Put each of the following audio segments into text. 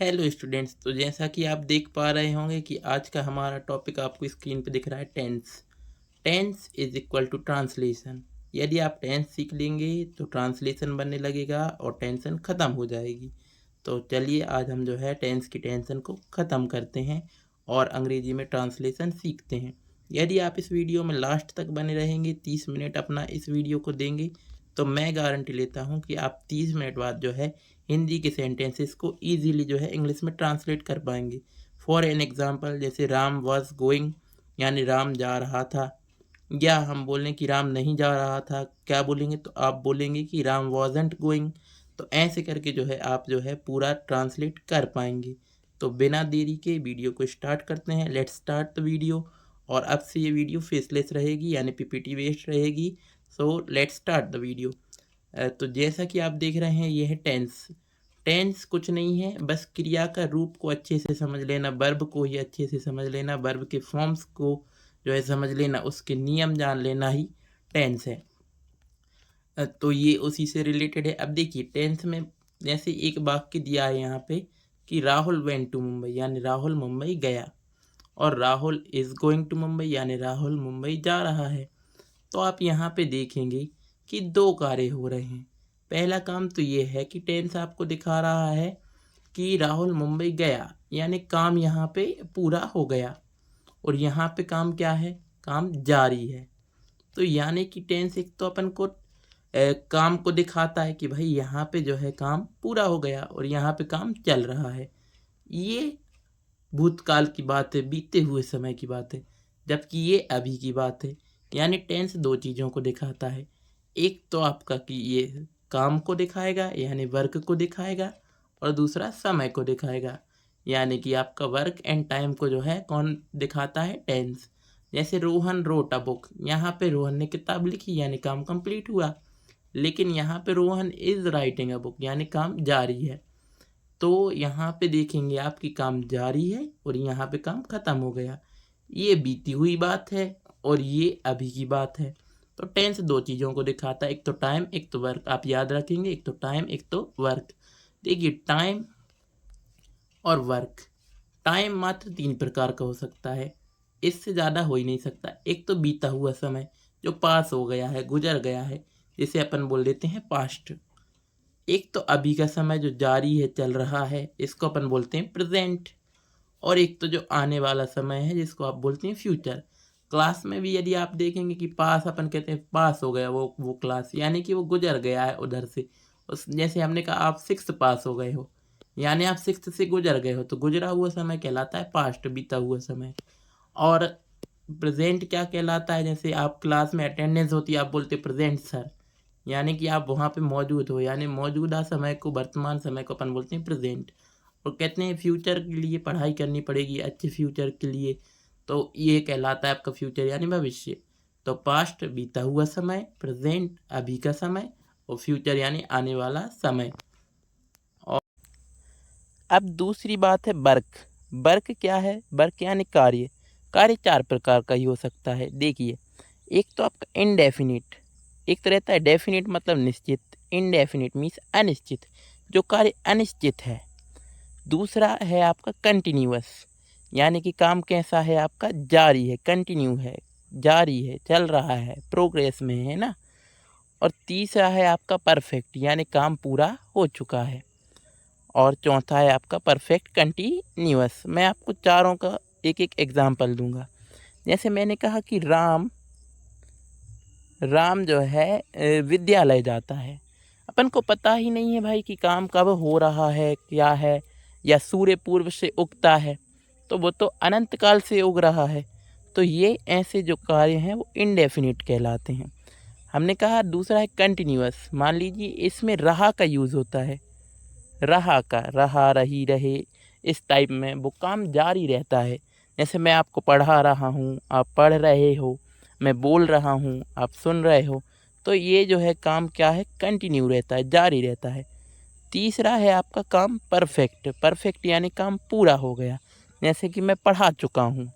Hello students. तो जैसा कि आप देख पा रहे होंगे कि आज का हमारा टॉपिक आपको स्क्रीन पे दिख रहा है tense. Tense is equal to translation. यदि आप टेंस सीख लेंगे तो ट्रांसलेशन बनने लगेगा और टेंशन ख़त्म हो जाएगी। तो चलिए आज हम जो है टेंस की टेंशन को ख़त्म करते हैं और अंग्रेजी में ट्रांसलेशन सीखते हैं। यदि आप इस वीडियो में लास्ट तक बने रहेंगे, 30 मिनट अपना इस वीडियो को देंगे, तो मैं गारंटी लेता हूँ कि आप 30 मिनट बाद जो है हिंदी के सेंटेंसेस को ईजीली जो है इंग्लिश में ट्रांसलेट कर पाएंगे। फॉर एन एग्जांपल, जैसे राम वॉज गोइंग यानी राम जा रहा था, या हम बोलें कि राम नहीं जा रहा था, क्या बोलेंगे? तो आप बोलेंगे कि राम वॉजंट गोइंग। तो ऐसे करके जो है आप जो है पूरा ट्रांसलेट कर पाएंगे। तो बिना देरी के वीडियो को स्टार्ट करते हैं। Let's start the video. और अब से ये वीडियो फेसलेस रहेगी यानी पीपीटी बेस्ड रहेगी। So let's start the video. तो जैसा कि आप देख रहे हैं ये है टेंस। टेंस कुछ नहीं है, बस क्रिया का रूप को अच्छे से समझ लेना, वर्ब को ही अच्छे से समझ लेना, वर्ब के फॉर्म्स को जो है समझ लेना, उसके नियम जान लेना ही टेंस है। तो ये उसी से रिलेटेड है। अब देखिए टेंस में जैसे एक वाक्य दिया है यहाँ पे कि राहुल वेंट टू मुंबई यानी राहुल मुंबई गया, और Rahul is going to Mumbai यानी राहुल मुंबई जा रहा है। तो आप यहाँ पे देखेंगे कि दो कार्य हो रहे हैं। पहला काम तो ये है कि टेंस आपको दिखा रहा है कि राहुल मुंबई गया यानी काम यहाँ पे पूरा हो गया, और यहाँ पे काम क्या है? काम जारी है। तो यानी कि टेंस एक तो अपन को काम को दिखाता है कि भाई यहाँ पे जो है काम पूरा हो गया और यहाँ पे काम चल रहा है। ये भूतकाल की बात है, बीते हुए समय की बात है, जबकि ये अभी की बात है। यानी टेंस दो चीज़ों को दिखाता है। एक तो आपका कि ये काम को दिखाएगा यानी वर्क को दिखाएगा, और दूसरा समय को दिखाएगा यानी कि आपका वर्क एंड टाइम को जो है कौन दिखाता है? टेंस। जैसे रोहन रोट अ बुक, यहाँ पे रोहन ने किताब लिखी यानी काम कंप्लीट हुआ, लेकिन यहाँ पे Rohan is writing a book यानी काम जारी है। तो यहाँ पे देखेंगे आपकी काम जारी है और यहाँ पे काम ख़त्म हो गया। ये बीती हुई बात है और ये अभी की बात है। तो टेंस दो चीज़ों को दिखाता है, एक तो टाइम एक तो वर्क। आप याद रखेंगे, एक तो टाइम एक तो वर्क। देखिए टाइम और वर्क। टाइम मात्र 3 प्रकार का हो सकता है, इससे ज़्यादा हो ही नहीं सकता। एक तो बीता हुआ समय जो पास हो गया है, गुजर गया है, जिसे अपन बोल देते हैं पास्ट। एक तो अभी का समय जो जारी है, चल रहा है, इसको अपन बोलते हैं प्रेजेंट। और एक तो जो आने वाला समय है जिसको आप बोलते हैं फ्यूचर। क्लास में भी यदि आप देखेंगे कि पास अपन कहते हैं पास हो गया वो क्लास, यानी कि वो गुजर गया है उधर से। उस जैसे हमने कहा आप 6th पास हो गए हो यानी आप 6th से गुजर गए हो, तो गुजरा हुआ समय कहलाता है पास्ट, बीता हुआ समय। और प्रेजेंट क्या कहलाता है? जैसे आप क्लास में अटेंडेंस होती है, आप बोलते प्रेजेंट सर, यानी कि आप वहाँ पे मौजूद हो, यानी मौजूदा समय को, वर्तमान समय को अपन बोलते हैं प्रेजेंट। और कहते हैं फ्यूचर के लिए पढ़ाई करनी पड़ेगी, अच्छे फ्यूचर के लिए, तो ये कहलाता है आपका फ्यूचर यानी भविष्य। तो पास्ट बीता हुआ समय, प्रेजेंट अभी का समय, और फ्यूचर यानी आने वाला समय। और अब दूसरी बात है वर्क। वर्क क्या है? वर्क यानी कार्य। कार्य 4 प्रकार का ही हो सकता है। देखिए, एक तो आपका इनडेफिनिट, एक तो रहता है डेफिनिट मतलब निश्चित, इनडेफिनिट मीन्स अनिश्चित, जो कार्य अनिश्चित है। दूसरा है आपका कंटिन्यूअस, यानी कि काम कैसा है? आपका जारी है, कंटिन्यू है, जारी है, चल रहा है, प्रोग्रेस में है ना। और तीसरा है आपका परफेक्ट, यानी काम पूरा हो चुका है। और चौथा है आपका परफेक्ट कंटिन्यूअस। मैं आपको चारों का एक एक एग्जाम्पल दूंगा। जैसे मैंने कहा कि राम राम जो है विद्यालय जाता है। अपन को पता ही नहीं है भाई कि काम कब हो रहा है, क्या है, या सूर्य पूर्व से उगता है, तो वो तो अनंत काल से उग रहा है। तो ये ऐसे जो कार्य हैं वो इनडेफिनिट कहलाते हैं। हमने कहा दूसरा है कंटिन्यूअस। मान लीजिए इसमें रहा का यूज़ होता है, रहा का, रहा, रही, रहे, इस टाइप में वो काम जारी रहता है। जैसे मैं आपको पढ़ा रहा हूँ, आप पढ़ रहे हो, मैं बोल रहा हूँ, आप सुन रहे हो, तो ये जो है काम क्या है? कंटिन्यू रहता है, जारी रहता है। तीसरा है आपका काम परफेक्ट। परफेक्ट यानी काम पूरा हो गया। जैसे कि मैं पढ़ा चुका हूँ,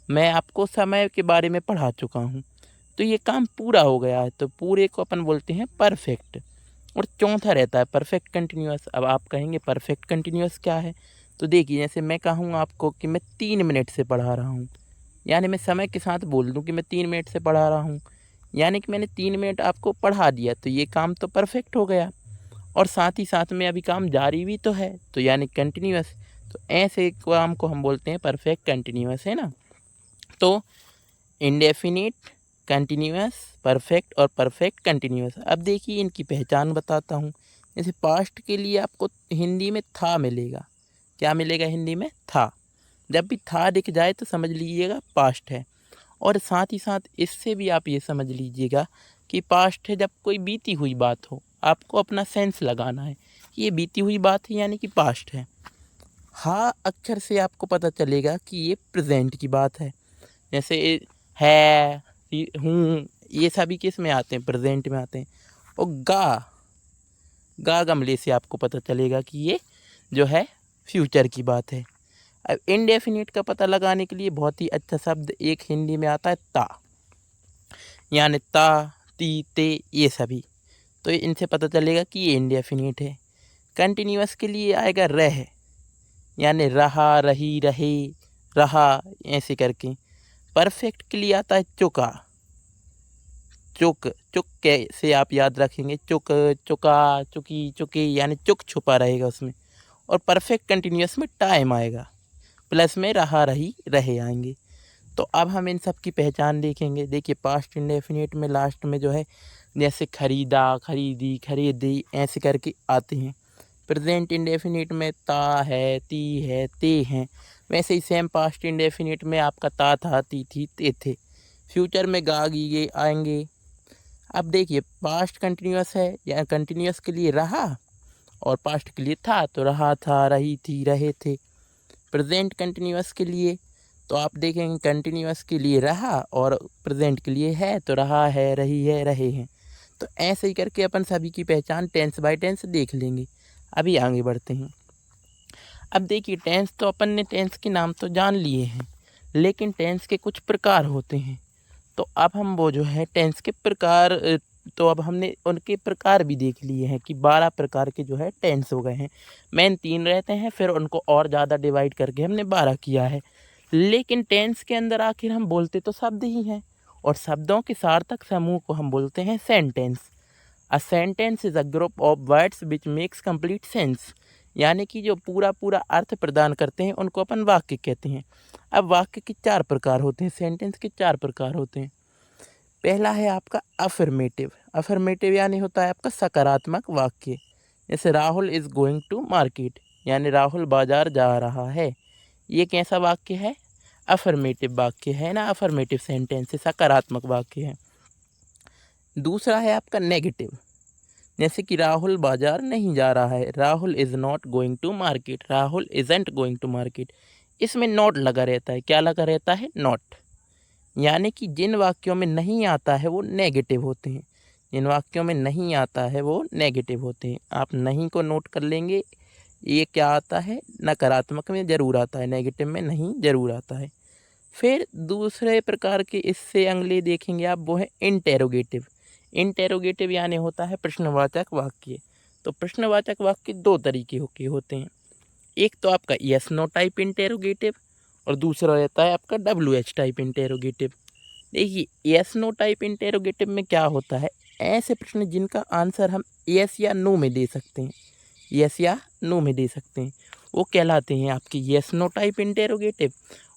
मैं आपको समय के बारे में पढ़ा चुका हूँ, तो ये काम पूरा हो गया है, तो पूरे को अपन बोलते हैं परफेक्ट। और चौथा रहता है परफेक्ट कंटिन्यूअस। अब आप कहेंगे परफेक्ट कंटिन्यूअस क्या है, तो देखिए जैसे मैं कहूँ आपको कि मैं 3 मिनट से पढ़ा रहा हूँ, यानी मैं समय के साथ बोल दूँ कि मैं 3 मिनट से पढ़ा रहा हूँ, यानी कि मैंने 3 मिनट आपको पढ़ा दिया, तो ये काम तो परफेक्ट हो गया। और साथ ही साथ में अभी काम जारी भी तो है, तो यानी कंटिन्यूअस। तो ऐसे काम को हम बोलते हैं परफेक्ट कंटिन्यूअस, है ना। तो इंडेफिनिट, कंटिन्यूअस, परफेक्ट और परफेक्ट कंटिन्यूअस। अब देखिए इनकी पहचान बताता हूँ। जैसे पास्ट के लिए आपको हिंदी में था मिलेगा। क्या मिलेगा हिंदी में? था। जब भी था दिख जाए तो समझ लीजिएगा पास्ट है। और साथ ही साथ इससे भी आप ये समझ लीजिएगा कि पास्ट है जब कोई बीती हुई बात हो, आपको अपना सेंस लगाना है, ये बीती हुई बात है यानी कि पास्ट है। हाँ अक्षर से आपको पता चलेगा कि ये प्रेजेंट की बात है। जैसे है, हूँ, ये सभी किस में आते हैं? प्रेजेंट में आते हैं। और गा गमले से आपको पता चलेगा कि ये जो है फ्यूचर की बात है। अब इनडेफिनिट का पता लगाने के लिए बहुत ही अच्छा शब्द एक हिंदी में आता है ता, यानी ता, ती, ते, ये सभी। तो इनसे पता चलेगा कि ये इनडेफिनिट है। कंटिन्यूअस के लिए आएगा रह, यानी रहा, रही, रहे, रहा, ऐसे करके। परफेक्ट के लिए आता है चुका। चुक, चुक कैसे आप याद रखेंगे? चुक, चुका, चुकी, चुकी, यानी चुक छुपा रहेगा उसमें। और परफेक्ट कंटिन्यूअस में टाइम आएगा, प्लस में रहा, रही, रहे आएंगे। तो अब हम इन सब की पहचान देखेंगे। देखिए पास्ट इंडेफिनिट में लास्ट में जो है जैसे खरीदा, खरीदी, खरीदी, ऐसे करके आते हैं। प्रेजेंट इंडेफिनिट में ता है, ती है, ते हैं। वैसे ही सेम पास्ट इंडेफिनिट में आपका ता था, ती थी, ते थे। फ्यूचर में गा, गी, गे आएंगे। अब देखिए पास्ट कंटिन्यूअस है, या कंटिन्यूअस के लिए रहा, और पास्ट के लिए था तो रहा था, रही थी, रहे थे। प्रेजेंट कंटिन्यूअस के लिए तो आप देखेंगे कंटिन्यूअस के लिए रहा, और प्रेजेंट के लिए है तो रहा है, रही है, रहे हैं। तो ऐसे ही करके अपन सभी की पहचान टेंस बाय टेंस देख लेंगे। अभी आगे बढ़ते हैं। अब देखिए टेंस तो अपन ने टेंस के नाम तो जान लिए हैं, लेकिन टेंस के कुछ प्रकार होते हैं। तो अब हम वो जो है टेंस के प्रकार, तो अब हमने उनके प्रकार भी देख लिए हैं कि 12 प्रकार के जो है टेंस हो गए हैं। मेन 3 रहते हैं, फिर उनको और ज़्यादा डिवाइड करके हमने 12 किया है। लेकिन टेंस के अंदर आखिर हम बोलते तो शब्द ही हैं, और शब्दों के सार्थक समूह को हम बोलते हैं sentence. A sentence is a group of words which makes complete sense, यानी कि जो पूरा पूरा अर्थ प्रदान करते हैं उनको अपन वाक्य कहते हैं। अब वाक्य के 4 प्रकार होते हैं, सेंटेंस के 4 प्रकार होते हैं। पहला है आपका अफर्मेटिव। अफर्मेटिव यानी होता है आपका सकारात्मक वाक्य। जैसे Rahul is going to market, यानी राहुल बाजार जा रहा है। ये कैसा वाक्य है? अफर्मेटिव वाक्य है ना, अफर्मेटिव सेंटेंस है, सकारात्मक वाक्य है। दूसरा है आपका नेगेटिव। जैसे कि राहुल बाजार नहीं जा रहा है, Rahul is not going to market, Rahul isn't going to market. इसमें नॉट लगा रहता है। क्या लगा रहता है? नॉट। यानी कि जिन वाक्यों में नहीं आता है वो नेगेटिव होते हैं, जिन वाक्यों में नहीं आता है वो नेगेटिव होते हैं। आप नहीं को नोट कर लेंगे। ये क्या आता है? नकारात्मक में ज़रूर आता है, नेगेटिव में नहीं ज़रूर आता है। फिर दूसरे प्रकार के इससे अगले देखेंगे आप, वो है इंटेरोगेटिव। इंटेरोगेटिव यानी होता है प्रश्नवाचक वाक्य। तो प्रश्नवाचक वाक्य 2 तरीके के होते हैं। एक तो आपका यस नो टाइप इंटेरोगेटिव, और दूसरा रहता है आपका WH टाइप इंटेरोगेटिव। देखिए यस नो टाइप इंटेरोगेटिव में क्या होता है? ऐसे प्रश्न जिनका आंसर हम यस या नो में दे सकते हैं, यस या नो में दे सकते हैं, वो कहलाते हैं आपके यस नो टाइप इंटेरोगेटिव।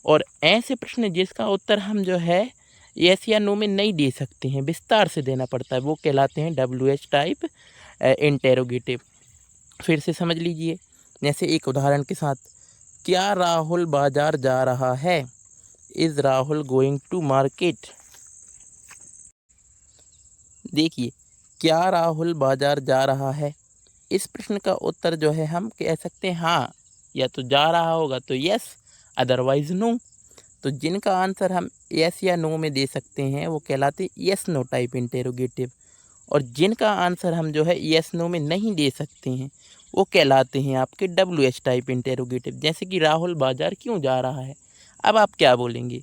और ऐसे प्रश्न जिसका उत्तर हम जो है यस या नो में नहीं दे सकते हैं, विस्तार से देना पड़ता है, वो कहलाते हैं WH टाइप इंटेरोगेटिव। फिर से समझ लीजिए, जैसे एक उदाहरण के साथ, क्या राहुल बाजार जा रहा है? Is Rahul going to market? देखिए क्या राहुल बाजार जा रहा है, इस प्रश्न का उत्तर जो है हम कह सकते हैं हाँ, या तो जा रहा होगा तो यस, अदरवाइज नो। तो जिनका आंसर हम यस या नो में दे सकते हैं वो कहलाते यस नो टाइप इंटेरोगेटिव। और जिनका आंसर हम जो है यस नो में नहीं दे सकते हैं वो कहलाते हैं आपके WH टाइप इंटेरोगेटिव। जैसे कि राहुल बाजार क्यों जा रहा है? अब आप क्या बोलेंगे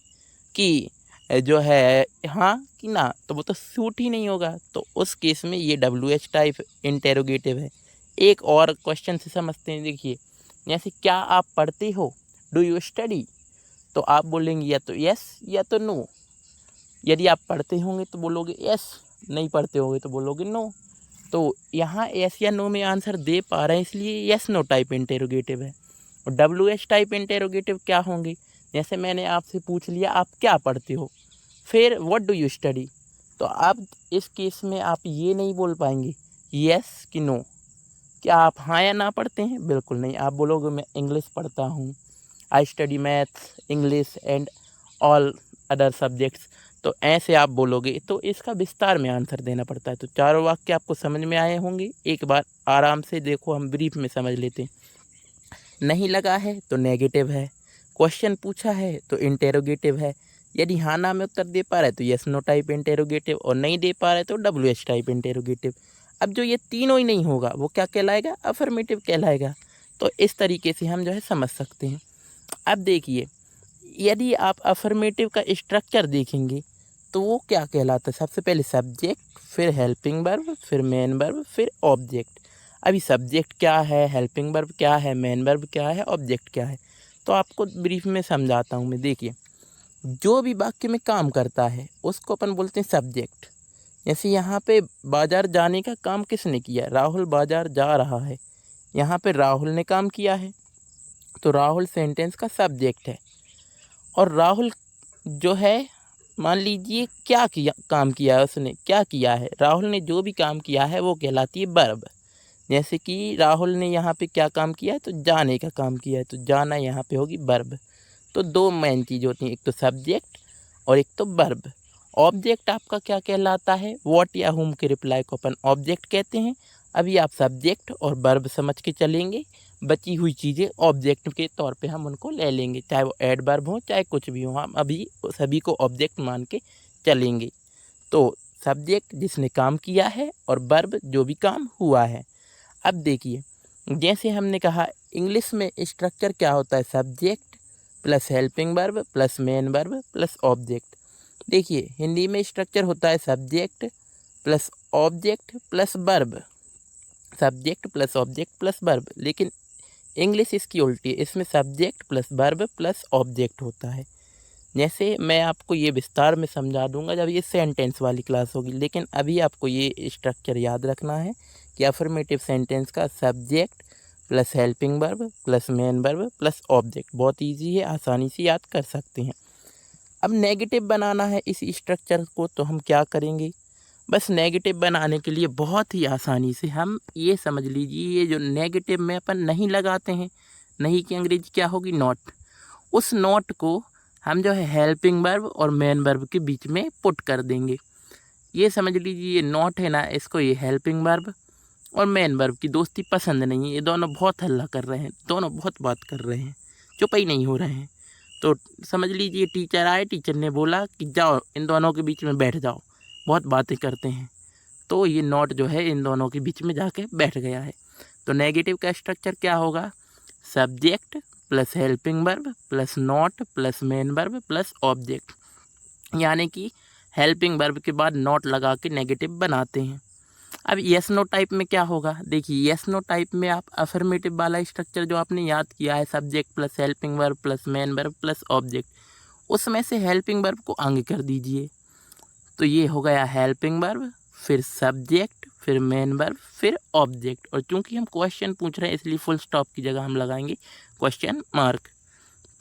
कि जो है हाँ कि ना, तो वो तो सूट ही नहीं होगा। तो उस केस में ये WH टाइप इंटेरोगेटिव है। एक और क्वेश्चन से समझते हैं, देखिए जैसे क्या आप पढ़ते हो, डू यू स्टडी, तो आप बोलेंगे या तो यस या तो नो। यदि आप पढ़ते होंगे तो बोलोगे यस, नहीं पढ़ते होंगे तो बोलोगे नो। तो यहाँ यस या नो में आंसर दे पा रहे हैं, इसलिए यस नो टाइप इंटेरोगेटिव है। और WH टाइप इंटेरोगेटिव क्या होंगे, जैसे मैंने आपसे पूछ लिया आप क्या पढ़ते हो, फिर व्हाट डू यू स्टडी, तो आप इस केस में आप ये नहीं बोल पाएंगे यस कि नो। क्या आप हाँ या ना पढ़ते हैं, बिल्कुल नहीं। आप बोलोगे मैं इंग्लिश पढ़ता हूँ, I study maths, English and all other subjects, तो ऐसे आप बोलोगे। तो इसका विस्तार में आंसर देना पड़ता है। तो चारों वाक्य आपको समझ में आए होंगे। एक बार आराम से देखो, हम ब्रीफ में समझ लेते हैं। नहीं लगा है तो नेगेटिव है, क्वेश्चन पूछा है तो इंटेरोगेटिव है, यदि हाँ ना में उत्तर दे पा रहा है तो यस नो टाइप इंटेरोगेटिव, और नहीं दे पा रहा है तो WH टाइप इंटेरोगेटिव। अब जो ये तीनों ही नहीं होगा वो क्या कहलाएगा, अफर्मेटिव कहलाएगा। तो इस तरीके से हम जो है समझ सकते हैं। अब देखिए, यदि आप अफर्मेटिव का स्ट्रक्चर देखेंगे तो वो क्या कहलाता है, सबसे पहले सब्जेक्ट, फिर हेल्पिंग वर्ब, फिर मेन वर्ब, फिर ऑब्जेक्ट। अभी सब्जेक्ट क्या है, हेल्पिंग वर्ब क्या है, मेन वर्ब क्या है, ऑब्जेक्ट क्या है, तो आपको ब्रीफ में समझाता हूँ मैं। देखिए, जो भी वाक्य में काम करता है उसको अपन बोलते हैं सब्जेक्ट। जैसे यहाँ पे बाजार जाने का काम किसने किया, राहुल बाजार जा रहा है, यहाँ पे राहुल ने काम किया है, तो राहुल सेंटेंस का सब्जेक्ट है। और राहुल जो है, मान लीजिए क्या किया, काम किया है उसने, क्या किया है, राहुल ने जो भी काम किया है वो कहलाती है वर्ब। जैसे कि राहुल ने यहाँ पे क्या काम किया है, तो जाने का काम किया है, तो जाना यहाँ पे होगी वर्ब। तो दो मेन चीज़ होती हैं, एक तो सब्जेक्ट और एक तो वर्ब। ऑब्जेक्ट आपका क्या कहलाता है, व्हाट या हुम के रिप्लाई को अपन ऑब्जेक्ट कहते हैं। अभी आप सब्जेक्ट और वर्ब समझ के चलेंगे, बची हुई चीज़ें ऑब्जेक्ट के तौर पे हम उनको ले लेंगे, चाहे वो एडवर्ब हो चाहे कुछ भी हो, हम अभी सभी को ऑब्जेक्ट मान के चलेंगे। तो सब्जेक्ट जिसने काम किया है और वर्ब जो भी काम हुआ है। अब देखिए, जैसे हमने कहा इंग्लिश में स्ट्रक्चर क्या होता है, subject plus helping verb plus main verb plus object. देखिए हिंदी में स्ट्रक्चर होता है subject plus object plus verb, subject plus object plus verb, लेकिन इंग्लिश इसकी उल्टी है, इसमें subject plus verb plus object होता है। जैसे मैं आपको ये विस्तार में समझा दूंगा जब ये सेंटेंस वाली क्लास होगी, लेकिन अभी आपको ये स्ट्रक्चर याद रखना है कि अफर्मेटिव सेंटेंस का subject plus helping verb plus main verb plus object, बहुत इजी है, आसानी से याद कर सकते हैं। अब नेगेटिव बनाना है इस स्ट्रक्चर को, तो हम क्या करेंगे, बस नेगेटिव बनाने के लिए बहुत ही आसानी से हम ये समझ लीजिए, ये जो नेगेटिव में अपन नहीं लगाते हैं, नहीं की अंग्रेजी क्या होगी, नॉट, उस नॉट को हम जो है हेल्पिंग वर्ब और मेन वर्ब के बीच में पुट कर देंगे। ये समझ लीजिए ये नॉट है ना, इसको ये हेल्पिंग वर्ब और मेन वर्ब की दोस्ती पसंद नहीं है, ये दोनों बहुत हल्ला कर रहे हैं, दोनों बहुत बात कर रहे हैं, चुप ही नहीं हो रहे हैं। तो समझ लीजिए टीचर आए, टीचर ने बोला कि जाओ इन दोनों के बीच में बैठ जाओ, बहुत बातें करते हैं, तो ये नॉट जो है इन दोनों के बीच में जाके बैठ गया है। तो नेगेटिव का स्ट्रक्चर क्या होगा, subject plus helping verb plus not plus main verb plus object, यानी कि हेल्पिंग वर्ब के बाद नॉट लगा के नेगेटिव बनाते हैं। अब यस नो टाइप में क्या होगा, देखिए यस नो टाइप में आप अफर्मेटिव वाला स्ट्रक्चर जो आपने याद किया है, subject plus helping verb plus main verb plus object, उसमें से हेल्पिंग वर्ब को आगे कर दीजिए, तो ये हो गया हेल्पिंग वर्ब, फिर सब्जेक्ट, फिर मेन वर्ब, फिर ऑब्जेक्ट। और चूंकि हम क्वेश्चन पूछ रहे हैं इसलिए फुल स्टॉप की जगह हम लगाएंगे क्वेश्चन मार्क।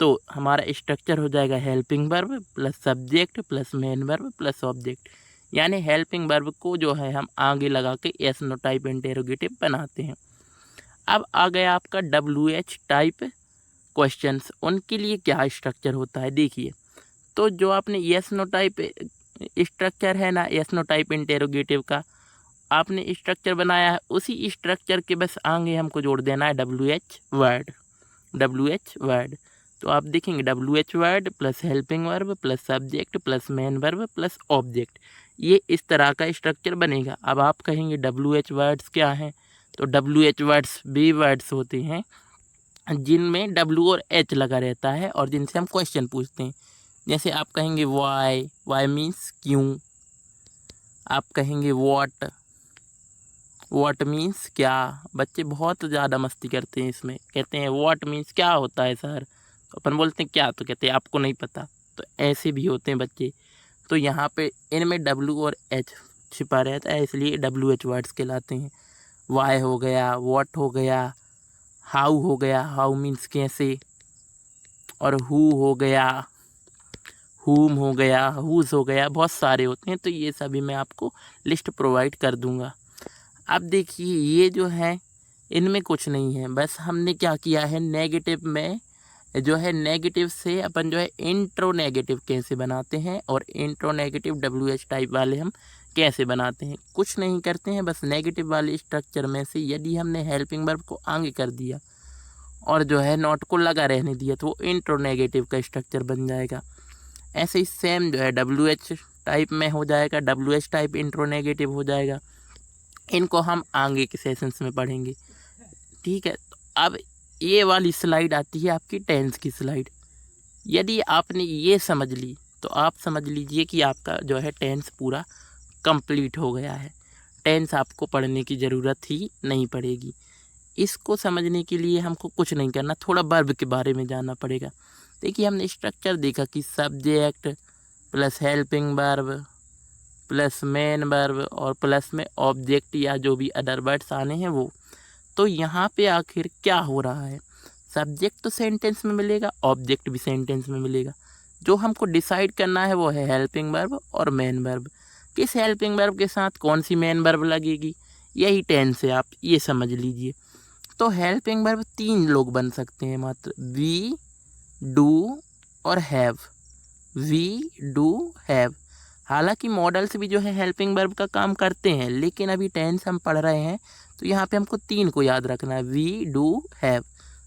तो हमारा स्ट्रक्चर हो जाएगा helping verb plus subject plus main verb plus object, यानी हेल्पिंग वर्ब को जो है हम आगे लगा के यस नो टाइप इंटेरोगेटिव बनाते हैं। अब आ गया आपका WH टाइप क्वेश्चंस, उनके लिए क्या स्ट्रक्चर होता है, देखिए तो जो आपने यस नो टाइप स्ट्रक्चर है ना, यस नो टाइप इंटेरोगेटिव का आपने स्ट्रक्चर बनाया है, उसी स्ट्रक्चर के बस आगे हमको जोड़ देना है WH वर्ड, WH वर्ड। तो आप देखेंगे WH word plus helping verb plus subject plus main verb plus object, ये इस तरह का स्ट्रक्चर बनेगा। अब आप कहेंगे WH वर्ड्स क्या हैं, तो WH वर्ड्स वे वर्ड्स होते हैं जिनमें W और H लगा रहता है और जिनसे हम क्वेश्चन पूछते हैं। जैसे आप कहेंगे वाई, वाई मीन्स क्यों। आप कहेंगे व्हाट, व्हाट मीन्स क्या। बच्चे बहुत ज़्यादा मस्ती करते हैं इसमें, कहते हैं व्हाट मीन्स क्या होता है सर, तो अपन बोलते हैं क्या, तो कहते हैं आपको नहीं पता। तो ऐसे भी होते हैं बच्चे। तो यहाँ पे इनमें डब्ल्यू और एच छिपा रहता है, इसलिए डब्ल्यू एच वर्ड्स कहलाते हैं। वाई हो गया, व्हाट हो गया, हाउ हो गया, हाउ मीन्स कैसे, और हु हो गया, हुम हो गया, हुज हो गया, बहुत सारे होते हैं। तो ये सभी मैं आपको लिस्ट प्रोवाइड कर दूंगा। अब देखिए ये जो है इनमें कुछ नहीं है, बस हमने क्या किया है नेगेटिव में जो है, नेगेटिव से अपन जो है इंट्रो नेगेटिव कैसे बनाते हैं और intro negative W H type वाले हम कैसे बनाते हैं। कुछ नहीं करते हैं, बस नेगेटिव वाले स्ट्रक्चर में से यदि हमने हेल्पिंग वर्ब को आगे कर दिया और जो है नॉट को लगा रहने दिया तो वो इंट्रो नेगेटिव का स्ट्रक्चर बन जाएगा। ऐसे ही सेम जो है डब्ल्यू एच टाइप में हो जाएगा, W H type intro negative हो जाएगा। इनको हम आगे के सेशंस में पढ़ेंगे, ठीक है। तो अब ये वाली स्लाइड आती है आपकी टेंस की स्लाइड। यदि आपने ये समझ ली तो आप समझ लीजिए कि आपका जो है टेंस पूरा कंप्लीट हो गया है। टेंस आपको पढ़ने की ज़रूरत ही नहीं पड़ेगी। इसको समझने के लिए हमको कुछ नहीं करना, थोड़ा वर्ब के बारे में जानना पड़ेगा। देखिए हमने स्ट्रक्चर देखा कि subject plus helping verb plus main verb और प्लस में ऑब्जेक्ट या जो भी अदर वर्ड्स आने हैं वो। तो यहाँ पे आखिर क्या हो रहा है, सब्जेक्ट तो सेंटेंस में मिलेगा, ऑब्जेक्ट भी सेंटेंस में मिलेगा। जो हमको डिसाइड करना है वो है हेल्पिंग वर्ब और मेन वर्ब। किस हेल्पिंग वर्ब के साथ कौन सी मेन वर्ब लगेगी, यही टेंस है, आप ये समझ लीजिए। तो हेल्पिंग वर्ब 3 लोग बन सकते हैं मात्र, वी, डू और हैव। Be, do, have. हालांकि मॉडल्स भी जो है हेल्पिंग वर्ब का काम करते हैं, लेकिन अभी टेंस हम पढ़ रहे हैं तो यहाँ पे हमको 3 को याद रखना है, be, do, have.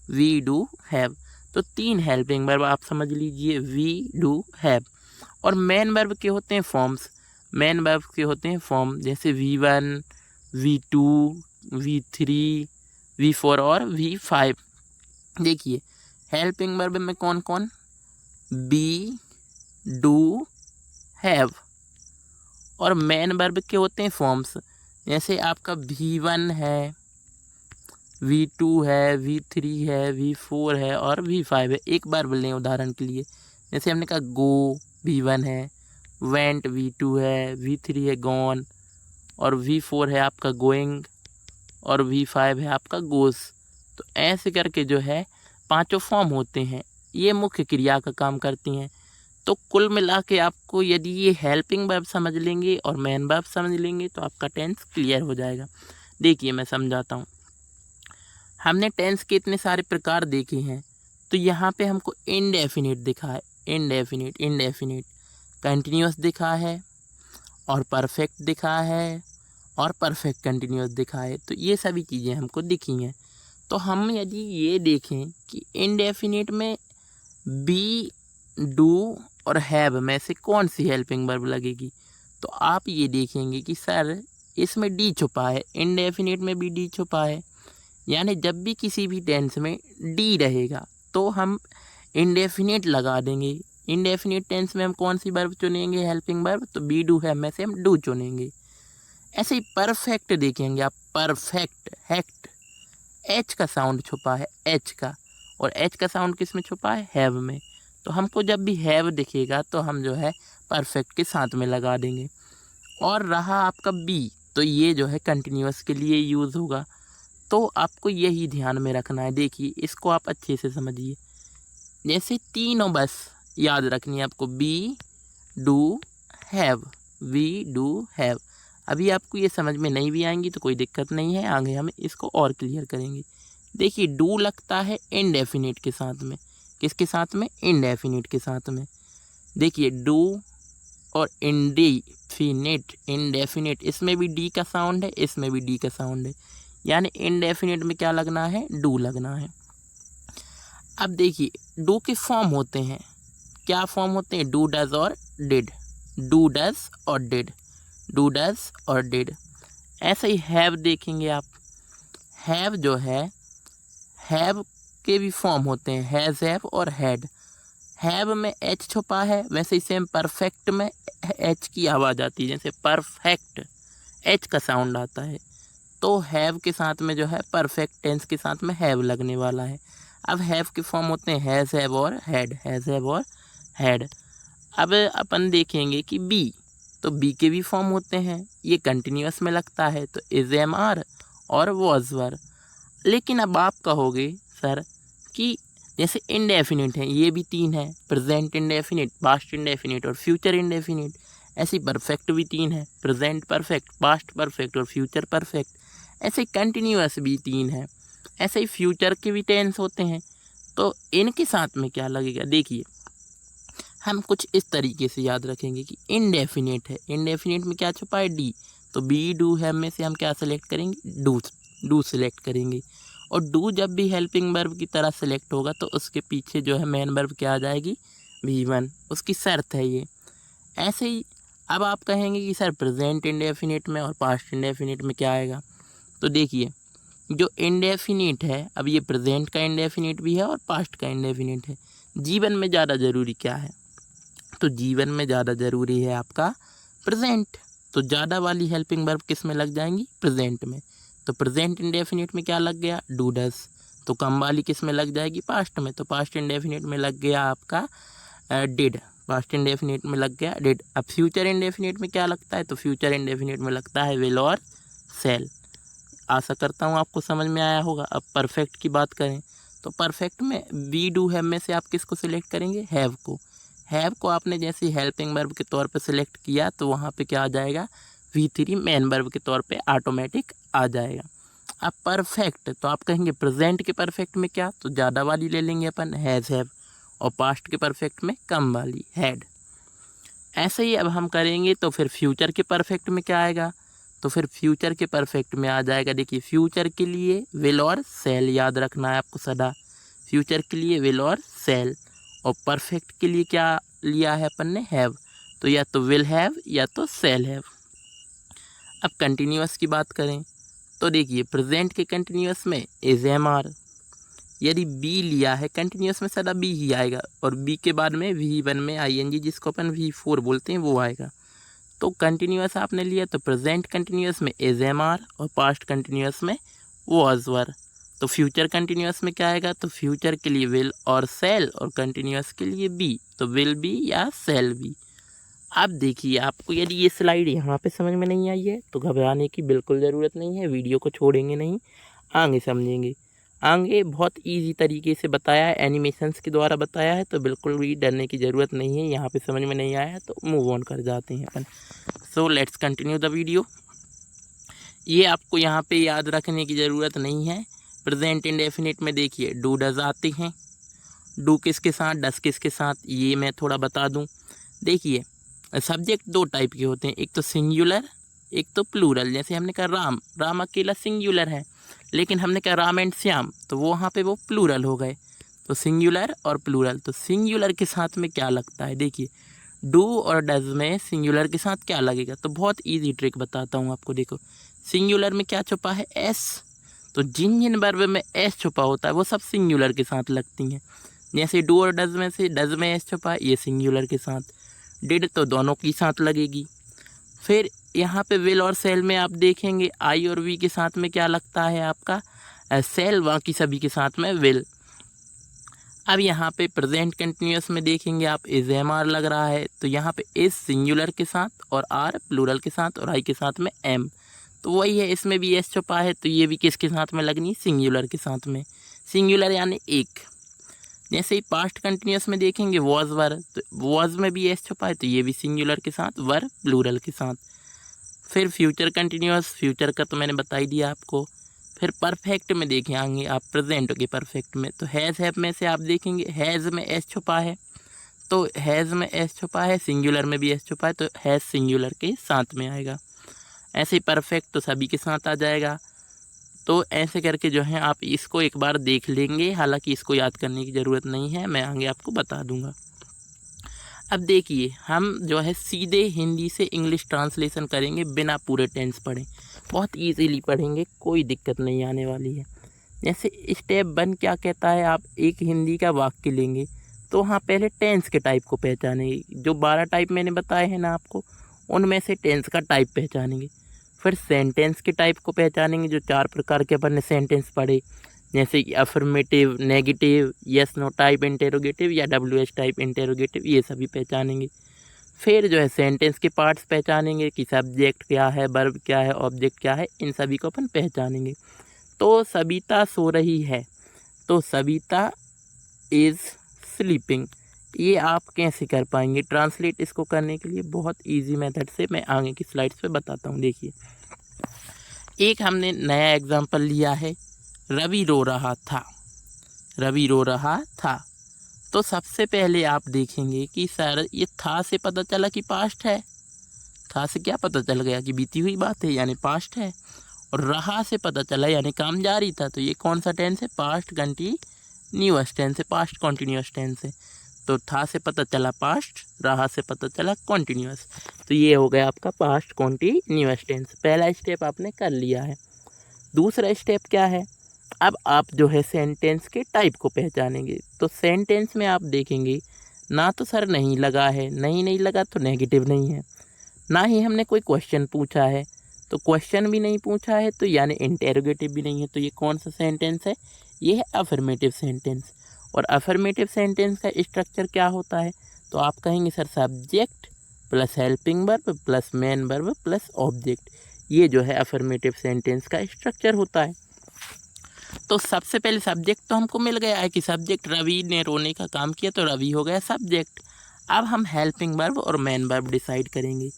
Be, do, have. तो 3 हेल्पिंग वर्ब आप समझ लीजिए, वी, डू, हैव। और मेन वर्ब के होते हैं फॉर्म्स। मेन वर्ब के होते हैं फॉर्म, जैसे V1, V2, V3, V4 और V5। देखिए हेल्पिंग वर्ब में कौन कौन, बी, डू, हैव। और मेन वर्ब के होते हैं फॉर्म्स, जैसे आपका V1 है, V2 है, V3 है, V4 है और V5 है। एक बार बोल लें उदाहरण के लिए, जैसे हमने कहा गो V1 है, वेंट V2 है, V3 है गॉन, और V4 है आपका गोइंग, और V5 है आपका गोस। तो ऐसे करके जो है 5 फॉर्म होते हैं, ये मुख्य क्रिया का काम करती हैं। तो कुल मिला के आपको यदि ये हेल्पिंग वर्ब समझ लेंगे और मेन वर्ब समझ लेंगे तो आपका टेंस क्लियर हो जाएगा। देखिए मैं समझाता हूँ। हमने टेंस के इतने सारे प्रकार देखे हैं, तो यहाँ पे हमको इनडेफिनिट दिखा है, इनडेफिनिट, इनडेफिनिट, कंटिन्यूस दिखा है, और परफेक्ट दिखा है, और परफेक्ट कंटिन्यूस दिखा है। तो ये सभी चीज़ें हमको दिखी हैं। तो हम यदि ये देखें कि इनडेफिनिट में बी, डू और हैव में से कौन सी हेल्पिंग वर्ब लगेगी, तो आप ये देखेंगे कि सर इसमें डी छुपा है, इनडेफिनिट में भी डी छुपा है। यानी जब भी किसी भी टेंस में डी रहेगा तो हम इनडेफिनिट लगा देंगे। इनडेफिनिट टेंस में हम कौन सी वर्ब चुनेंगे हेल्पिंग वर्ब, तो बी, डू, हैव में से हम डू चुनेंगे। ऐसे ही परफेक्ट देखेंगे आप, परफेक्ट, हेक्ट, एच का साउंड छुपा है, एच का, और एच का साउंड किस में छुपा है, हैव में। तो हमको जब भी हैव दिखेगा तो हम जो है परफेक्ट के साथ में लगा देंगे। और रहा आपका बी, तो ये जो है कंटिन्यूअस के लिए यूज़ होगा। तो आपको यही ध्यान में रखना है। देखिए इसको आप अच्छे से समझिए, जैसे तीनों बस याद रखनी है आपको, be, do, have, be, do, have. अभी आपको ये समझ में नहीं भी आएंगी तो कोई दिक्कत नहीं है, आगे हम इसको और क्लियर करेंगे। देखिए डू लगता है इनडेफिनिट के साथ में, किसके साथ में, इनडेफिनिट के साथ में। देखिए डू और इंडेफिनिट, इनडेफिनिट, इसमें भी डी का साउंड है, इसमें भी डी का साउंड है, यानी इनडेफिनिट में क्या लगना है, डू लगना है। अब देखिए डू के फॉर्म होते हैं, क्या फॉर्म होते हैं, डू, डज और डिड, डू, डज और डिड, डू, डज और डिड। ऐसे ही हैव देखेंगे आप, हैव जो है, हैव के भी फॉर्म होते हैं, हैज़, हैव और हैड। हैव में एच छुपा है, वैसे ही सेम परफेक्ट में एच की आवाज़ आती है, जैसे परफेक्ट एच का साउंड आता है, तो हैव के साथ में जो है परफेक्ट टेंस के साथ में हैव लगने वाला है। अब हैव के फॉर्म होते हैं हैज़, हैव और हैड, हैज़, हैव और हैड। अब अपन देखेंगे कि बी, तो बी के भी फॉर्म होते हैं, ये कंटिन्यूअस में लगता है, तो इज, एम, आर और वॉज, वर। लेकिन अब आप कहोगे सर कि जैसे इनडेफिनिट है, ये भी 3 है, प्रेजेंट इंडेफिनिट, पास्ट इंडेफिनिट और फ्यूचर इंडेफिनिट। ऐसे परफेक्ट भी 3 है, प्रेजेंट परफेक्ट, पास्ट परफेक्ट और फ्यूचर परफेक्ट। ऐसे कंटिन्यूअस भी 3 है, ऐसे ही फ्यूचर के भी टेंस होते हैं। तो इनके साथ में क्या लगेगा, देखिए हम कुछ इस तरीके से याद रखेंगे कि इनडेफिनिट है, इनडेफिनिट में क्या छुपा है, डी, तो बी डू हैव में से हम क्या सेलेक्ट करेंगे, डू सेलेक्ट करेंगे। और डू जब भी हेल्पिंग वर्ब की तरह सेलेक्ट होगा तो उसके पीछे जो है मेन वर्ब क्या आ जाएगी, V1, उसकी शर्त है ये। ऐसे ही अब आप कहेंगे कि सर प्रेजेंट इंडेफिनिट में और पास्ट इंडेफिनिट में क्या आएगा, तो देखिए जो इंडेफिनिट है, अब ये प्रेजेंट का इंडेफिनिट भी है और पास्ट का इंडेफिनिट है। जीवन में ज़्यादा ज़रूरी क्या है, तो जीवन में ज़्यादा ज़रूरी है आपका प्रेजेंट, तो ज़्यादा वाली हेल्पिंग वर्ब किस में लग जाएंगी, प्रेजेंट में। तो प्रेजेंट इंडेफिनिट में क्या लग गया, डू डज, तो कम वाली किस में लग जाएगी, पास्ट में, तो पास्ट इंडेफिनिट में लग गया आपका डिड, पास्ट इंडेफिनिट में लग गया डिड। अब फ्यूचर इंडेफिनिट में क्या लगता है, तो फ्यूचर इंडेफिनिट में लगता है विल और सेल। आशा करता हूँ आपको समझ में आया होगा। अब परफेक्ट की बात करें तो परफेक्ट में वी डू हैव में से आप किसको सिलेक्ट करेंगे, हैव को। हैव को आपने जैसे हेल्पिंग वर्ब के तौर पे सिलेक्ट किया तो वहाँ पे क्या आ जाएगा, V3 मेन वर्ब के तौर पे ऑटोमेटिक आ जाएगा। अब परफेक्ट, तो आप कहेंगे प्रेजेंट के परफेक्ट में क्या, तो ज़्यादा वाली ले लेंगे अपन, हैज़, हैव, और पास्ट के परफेक्ट में कम वाली, हैड। ऐसे ही अब हम करेंगे तो फिर फ्यूचर के परफेक्ट में क्या आएगा, तो फिर फ्यूचर के परफेक्ट में आ जाएगा, देखिए फ्यूचर के लिए विल और सेल याद रखना है आपको सदा, फ्यूचर के लिए विल और सेल। और परफेक्ट के लिए क्या लिया है अपन ने, हैव, तो या तो विल हैव या तो सेल हैव। अब कंटिन्यूअस की बात करें तो देखिए प्रेजेंट के कंटिन्यूअस में इज, एम, आर। यदि बी लिया है कंटिन्यूअस में सदा बी ही आएगा, और बी के बाद में V1 में ING जिसको अपन V4 बोलते हैं वो आएगा। तो कंटिन्यूअस आपने लिया तो प्रेजेंट कंटिन्यूअस में इज, एम, आर और पास्ट कंटिन्यूअस में वॉज, वर। तो फ्यूचर कंटिन्यूअस में क्या आएगा, तो फ्यूचर के लिए विल और सेल, और कंटिन्यूअस के लिए बी, तो विल बी या सेल बी। अब देखिए आपको यदि ये स्लाइड यहाँ पे समझ में नहीं आई है तो घबराने की बिल्कुल ज़रूरत नहीं है, वीडियो को छोड़ेंगे नहीं, आगे समझेंगे। आगे बहुत इजी तरीके से बताया है, एनिमेशंस के द्वारा बताया है, तो बिल्कुल भी डरने की ज़रूरत नहीं है। यहाँ पे समझ में नहीं आया तो मूव ऑन कर जाते हैं अपन। So let's continue the video. ये आपको यहाँ पे याद रखने की ज़रूरत नहीं है। प्रेजेंट इंडेफिनिट में देखिए डू डज आते हैं, डू किसके साथ, डस किसके साथ, ये मैं थोड़ा बता दूँ। देखिए सब्जेक्ट 2 टाइप के होते हैं, एक तो सिंगुलर एक तो प्लूरल। जैसे हमने कहा राम, राम अकेला सिंगुलर है, लेकिन हमने कहा राम एंड श्याम, तो वो वहाँ पे वो प्लूरल हो गए। तो सिंगुलर और प्लूरल, तो सिंगुलर के साथ में क्या लगता है, देखिए डू और डज में सिंगुलर के साथ क्या लगेगा, तो बहुत इजी ट्रिक बताता हूँ आपको। देखो सिंगुलर में क्या छुपा है, एस, तो जिन जिन वर्ब में एस छुपा होता है वो सब सिंगुलर के साथ लगती हैं। जैसे डू और डज में से डज में एस छुपा है, ये सिंगुलर के साथ, डिड तो दोनों के साथ लगेगी। फिर यहाँ पे विल और सेल में आप देखेंगे आई और वी के साथ में क्या लगता है आपका, सेल, बाकी सभी के साथ में विल। अब यहाँ पे प्रेजेंट कंटिन्यूअस में देखेंगे आप इज, एम, आर लग रहा है, तो यहाँ पे इज सिंगुलर के साथ और आर प्लूरल के साथ और आई के साथ में एम, तो वही है, इसमें भी एस छुपा है, तो ये भी किसके साथ में लगनी, सिंगुलर के साथ में, सिंगुलर यानी एक। जैसे ही पास्ट कंटिन्यूअस में देखेंगे वॉज, वर, तो वॉज में भी एस छुपा है, तो ये भी सिंगुलर के साथ, वर प्लूरल के साथ। फिर फ्यूचर कंटिन्यूअस, फ्यूचर का तो मैंने बता ही दिया आपको। फिर परफेक्ट में देखेंगे आप, प्रेजेंट के परफेक्ट में, तो हैज़, हैव में से आप देखेंगे हैज़ में एस छुपा है, तो हैज़ में एस छुपा है, सिंगुलर में भी एस छुपा है, तो हैज़ सिंगुलर के साथ में आएगा। ऐसे ही परफेक्ट तो सभी के साथ आ जाएगा। तो ऐसे करके जो है आप इसको एक बार देख लेंगे, हालांकि इसको याद करने की ज़रूरत नहीं है, मैं आगे आपको बता दूंगा। अब देखिए हम जो है सीधे हिंदी से इंग्लिश ट्रांसलेशन करेंगे बिना पूरे टेंस पढ़े, बहुत इजीली पढ़ेंगे, कोई दिक्कत नहीं आने वाली है। जैसे स्टेप 1 क्या कहता है, आप एक हिंदी का वाक्य लेंगे, तो हाँ पहले टेंस के टाइप को पहचानेंगे। जो 12 टाइप मैंने बताए हैं ना आपको, उनमें से टेंस का टाइप पहचानेंगे। फिर सेंटेंस के टाइप को पहचानेंगे, जो 4 प्रकार के अपन ने सेंटेंस पढ़े, जैसे कि affirmative, negative, yes no type interrogative या WH टाइप इंटेरोगेटिव, ये सभी पहचानेंगे। फिर जो है सेंटेंस के पार्ट्स पहचानेंगे कि सब्जेक्ट क्या है, वर्ब क्या है, ऑब्जेक्ट क्या है, इन सभी को अपन पहचानेंगे। तो सविता सो रही है, तो सविता इज़ स्लीपिंग, ये आप कैसे कर पाएंगे? ट्रांसलेट इसको करने के लिए बहुत इजी मेथड से मैं आगे की स्लाइड्स पे बताता हूँ। देखिए, एक हमने नया एग्जांपल लिया है, रवि रो रहा था। रवि रो रहा था, तो सबसे पहले आप देखेंगे कि सर ये था से पता चला कि पास्ट है। था से क्या पता चल गया कि बीती हुई बात है, यानी पास्ट है। और रहा से पता चला यानी काम जारी था, तो ये कौन सा टेंस है? पास्ट कंटिन्यूअस टेंस है, पास्ट कॉन्टिन्यूअस टेंस है। तो था से पता चला पास्ट, रहा से पता चला कॉन्टिन्यूअस, तो ये हो गया आपका पास्ट कॉन्टिन्यूअस टेंस। पहला स्टेप आपने कर लिया है। दूसरा स्टेप क्या है? अब आप जो है सेंटेंस के टाइप को पहचानेंगे। तो सेंटेंस में आप देखेंगे ना तो सर नहीं लगा है, नहीं लगा तो नेगेटिव नहीं है, ना ही हमने कोई क्वेश्चन पूछा है, तो क्वेश्चन भी नहीं पूछा है तो यानी इंटेरोगेटिव भी नहीं है। तो ये कौन सा सेंटेंस है? ये है अफर्मेटिव सेंटेंस। और अफर्मेटिव सेंटेंस का स्ट्रक्चर क्या होता है? तो आप कहेंगे sir subject plus helping verb plus main verb plus object, ये जो है अफर्मेटिव सेंटेंस का स्ट्रक्चर होता है। तो सबसे पहले सब्जेक्ट तो हमको मिल गया है कि सब्जेक्ट रवि ने रोने का काम किया, तो रवि हो गया सब्जेक्ट। अब हम हेल्पिंग वर्ब और मेन वर्ब डिसाइड करेंगे।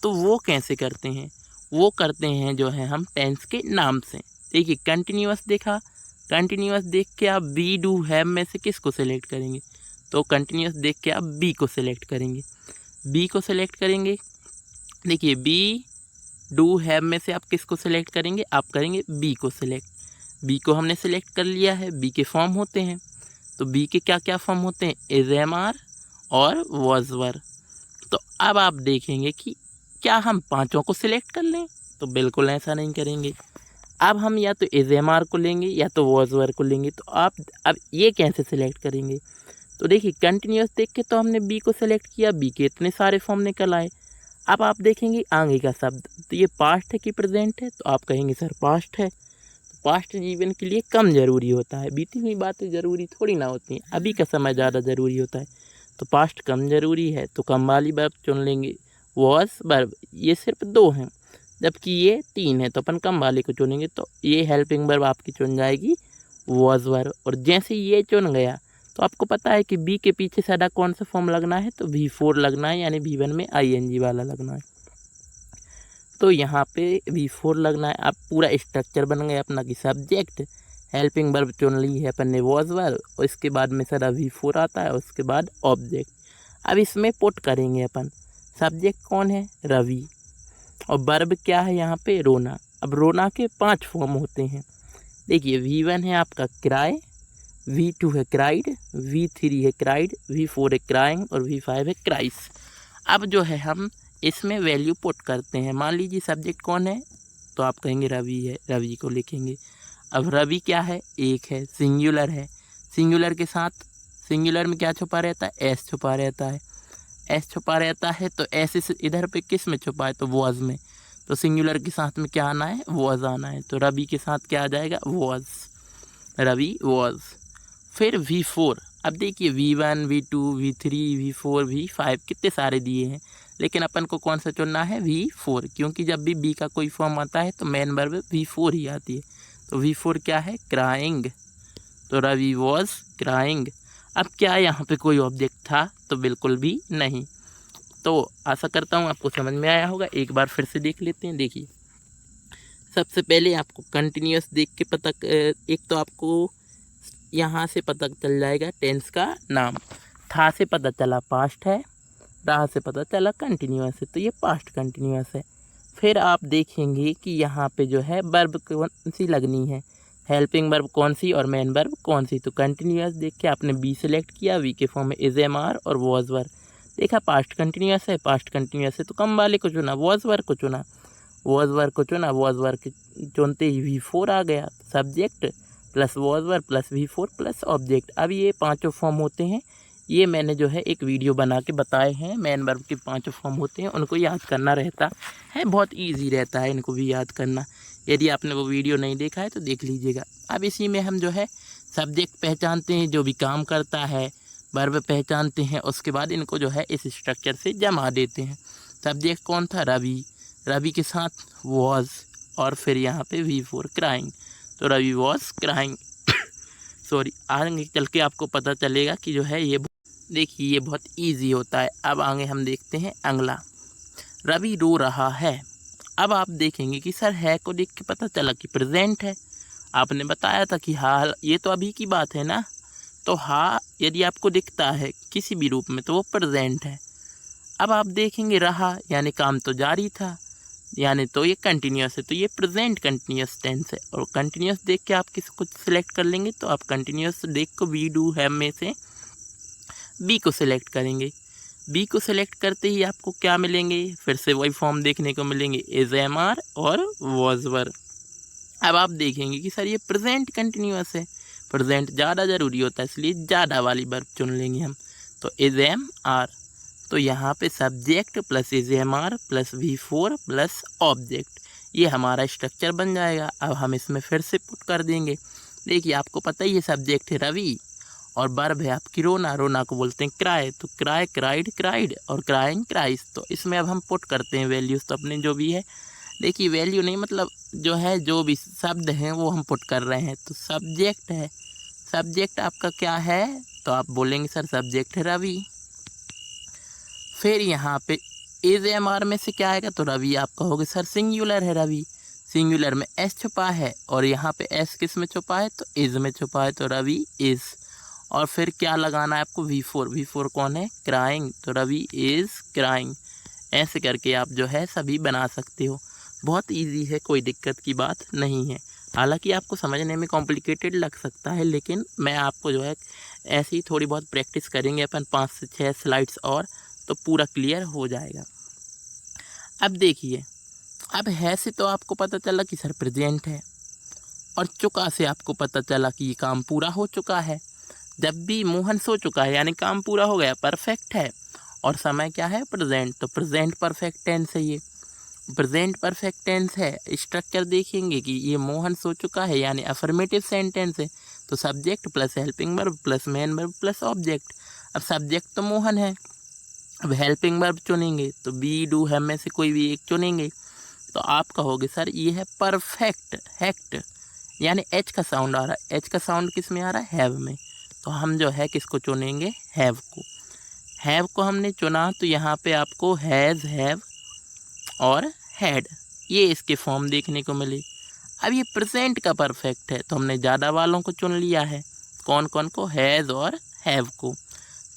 तो वो कैसे करते हैं? वो करते हैं जो है हम टेंस के नाम से। देखिए कंटिन्यूअस देखा, कंटिन्यूअस देख के आप बी डू हैव में से किसको सेलेक्ट करेंगे? तो कंटिन्यूअस देख के आप बी को सेलेक्ट करेंगे। बी को सेलेक्ट करेंगे, देखिए बी डू हैव में से आप किसको सेलेक्ट करेंगे? आप करेंगे बी को सेलेक्ट। बी को हमने सेलेक्ट कर लिया है। बी के फॉर्म होते हैं, तो बी के क्या क्या फॉर्म होते हैं? इज एम आर और वॉज वर। तो अब आप देखेंगे कि क्या हम पांचों को सिलेक्ट कर लें? तो बिल्कुल ऐसा नहीं करेंगे। अब हम या तो इज एम आर को लेंगे या तो वॉज वर को लेंगे। तो आप अब ये कैसे सिलेक्ट करेंगे? तो देखिए कंटिन्यूअस देख के तो हमने बी को सेलेक्ट किया, बी के इतने सारे फॉर्म निकल आए। अब आप देखेंगे आगे का शब्द, तो ये पास्ट है कि प्रेजेंट है? तो आप कहेंगे सर पास्ट है। पास्ट जीवन के लिए कम ज़रूरी होता है, बीती हुई बातें ज़रूरी थोड़ी ना होती हैं, अभी का समय ज़्यादा ज़रूरी होता है। तो पास्ट कम ज़रूरी है, तो कम वाली वर्ब चुन लेंगे। वॉज वर्ब ये सिर्फ 2 हैं, जबकि ये 3 है, तो अपन कम वाले को चुनेंगे। तो ये हेल्पिंग वर्ब आपकी चुन जाएगी वॉज वर्ब। और जैसे ये चुन गया तो आपको पता है कि बी के पीछे सादा कौन सा फॉर्म लगना है? तो V4 लगना है, यानी V1 में ING वाला लगना है। तो यहाँ पे V4 लगना है। अब पूरा स्ट्रक्चर बन गया अपना कि सब्जेक्ट, हेल्पिंग वर्ब चुन ली है अपन ने वॉज वर्ब, और इसके बाद में सारा V4 आता है, उसके बाद ऑब्जेक्ट। अब इसमें पुट करेंगे अपन, सब्जेक्ट कौन है? रवि, और वर्ब क्या है यहाँ पे? रोना। अब रोना के 5 फॉर्म होते हैं। देखिए V1 है आपका क्राई, V2 है क्राइड, V3 है क्राइड, V4 है क्राइंग और V5 है क्राइस। अब जो है हम इसमें वैल्यू पुट करते हैं। मान लीजिए सब्जेक्ट कौन है? तो आप कहेंगे रवि है, रवि को लिखेंगे। अब रवि क्या है? एक है, सिंगुलर है। सिंगुलर के साथ सिंगुलर में क्या छुपा रहता है? एस छुपा रहता है। एस छुपा रहता है तो एस इधर पे किस में छुपा है? तो वॉज में। तो सिंगुलर के साथ में क्या आना है? वॉज आना है। तो रवि के साथ क्या आ जाएगा? Was, Ravi was. फिर V4, अब देखिए V1 V2 V3 V4 V5 कितने सारे दिए हैं, लेकिन अपन को कौन सा चुनना है? V4, क्योंकि जब भी बी का कोई फॉर्म आता है तो मेन वर्ब V4 ही आती है। तो V4 क्या है? क्राइंग। तो रवि वॉज क्राइंग। अब क्या यहाँ पे कोई ऑब्जेक्ट था? तो बिल्कुल भी नहीं। तो आशा करता हूँ आपको समझ में आया होगा। एक बार फिर से देख लेते हैं। देखिए सबसे पहले आपको कंटिन्यूअस देख के पता, एक तो आपको यहाँ से पता चल जाएगा टेंस का नाम। था से पता चला पास्ट है, रहा से पता चला कंटिन्यूअस है, तो ये पास्ट कंटिन्यूअस है। फिर आप देखेंगे कि यहाँ पे जो है वर्ब कौन सी लगनी है, हेल्पिंग वर्ब कौन सी और मेन वर्ब कौन सी। तो कंटिन्यूअस देख के आपने बी सेलेक्ट किया, वी के फॉर्म में इज एम आर और वॉज वर्ब। देखा पास्ट कंटिन्यूअस है, पास्ट कंटिन्यूअस है तो कम वाले को चुना, वॉज वर्ब को चुना, वॉज वर्ब को चुना, वॉज वर्ब चुनते ही V4 आ गया। Subject plus was verb plus V4 plus object. अब ये पांचों फॉर्म होते हैं ये मैंने जो है एक वीडियो बना के बताए हैं। मेन वर्ब के 5 फॉर्म होते हैं, उनको याद करना रहता है, बहुत ईजी रहता है इनको भी याद करना। यदि आपने वो वीडियो नहीं देखा है तो देख लीजिएगा। अब इसी में हम जो है सब्जेक्ट पहचानते हैं जो भी काम करता है, वर्ब पहचानते हैं, उसके बाद इनको जो है इस स्ट्रक्चर से जमा देते हैं। सब्जेक्ट कौन था? रवि। रवि के साथ वॉज और फिर यहाँ पे V4 क्राइंग, तो रवि वॉज क्राइंग। सॉरी, आगे चल के आपको पता चलेगा कि जो है ये देखिए ये बहुत इजी होता है। अब आगे हम देखते हैं अगला, रवि रो रहा है। अब आप देखेंगे कि सर है को देख के पता चला कि प्रेजेंट है। आपने बताया था कि हाँ ये तो अभी की बात है ना, तो हाँ यदि आपको दिखता है किसी भी रूप में तो वो प्रेजेंट है। अब आप देखेंगे रहा यानी काम तो जारी था, यानी तो ये कंटिन्यूस है, तो ये प्रेजेंट कंटिन्यूस टेंस है। और कंटिन्यूस देख के आप किस कुछ सिलेक्ट कर लेंगे, तो आप कंटिन्यूस देख को वी डू हैव में से बी को सिलेक्ट करेंगे। बी को सिलेक्ट करते ही आपको क्या मिलेंगे? फिर से वही फॉर्म देखने को मिलेंगे, इज एम आर और वॉज वर। अब आप देखेंगे कि सर ये प्रेजेंट कंटिन्यूस है, प्रेजेंट ज़्यादा ज़रूरी होता है, इसलिए ज़्यादा वाली वर्ब चुन लेंगे हम। तो इज एम आर, तो यहाँ पे subject plus is am are plus V4 plus object, ये हमारा स्ट्रक्चर बन जाएगा। अब हम इसमें फिर से पुट कर देंगे। देखिए आपको पता ही है सब्जेक्ट है रवि और वर्ब है आपकी रोना, रोना को बोलते हैं क्राई, तो क्राई क्राइड क्राइड और क्राइंग क्राइस। तो इसमें अब हम पुट करते हैं वैल्यूज़, तो अपने जो भी है, देखिए वैल्यू नहीं मतलब जो है जो भी शब्द हैं वो हम पुट कर रहे हैं। तो सब्जेक्ट है, सब्जेक्ट आपका क्या है? तो आप बोलेंगे सर सब्जेक्ट है रवि। फिर यहाँ पे इज एम आर में से क्या आएगा? तो रवि आप कहोगे सर सिंगुलर है रवि, सिंगुलर में एस छुपा है और यहाँ पे एस किस में छुपा है? तो इज में छुपा है, तो रवि इज। और फिर क्या लगाना है आपको? V4, V4 कौन है? क्राइंग, तो रवि इज क्राइंग। ऐसे करके आप जो है सभी बना सकते हो, बहुत इजी है, कोई दिक्कत की बात नहीं है। हालांकि आपको समझने में कॉम्प्लिकेटेड लग सकता है, लेकिन मैं आपको जो है ऐसे ही थोड़ी बहुत प्रैक्टिस करेंगे अपन 5 से 6 स्लाइड्स और, तो पूरा क्लियर हो जाएगा। अब देखिए, अब है से तो आपको पता चला कि सर प्रेजेंट है, और चुका से आपको पता चला कि ये काम पूरा हो चुका है। जब भी मोहन सो चुका है यानी काम पूरा हो गया, परफेक्ट है, और समय क्या है? प्रेजेंट, तो प्रेजेंट परफेक्ट टेंस है, ये प्रेजेंट परफेक्ट टेंस है। स्ट्रक्चर देखेंगे कि ये मोहन सो चुका है यानी अफर्मेटिव सेंटेंस है, तो subject plus helping verb plus main verb plus object. अब सब्जेक्ट तो मोहन है, अब हेल्पिंग वर्ब चुनेंगे तो बी डू हैव में से कोई भी एक चुनेंगे, तो आप कहोगे सर ये है परफेक्ट हेक्ट, यानी एच का साउंड आ रहा है। एच का साउंड किस में आ रहा है? हैव में। तो हम जो है किसको चुनेंगे? हैव को। हैव को हमने चुना तो यहाँ पे आपको हैज़, हैव और हैड, ये इसके फॉर्म देखने को मिले। अब ये प्रेजेंट का परफेक्ट है, तो हमने ज़्यादा वालों को चुन लिया है। कौन कौन को? हैज़ और हैव को।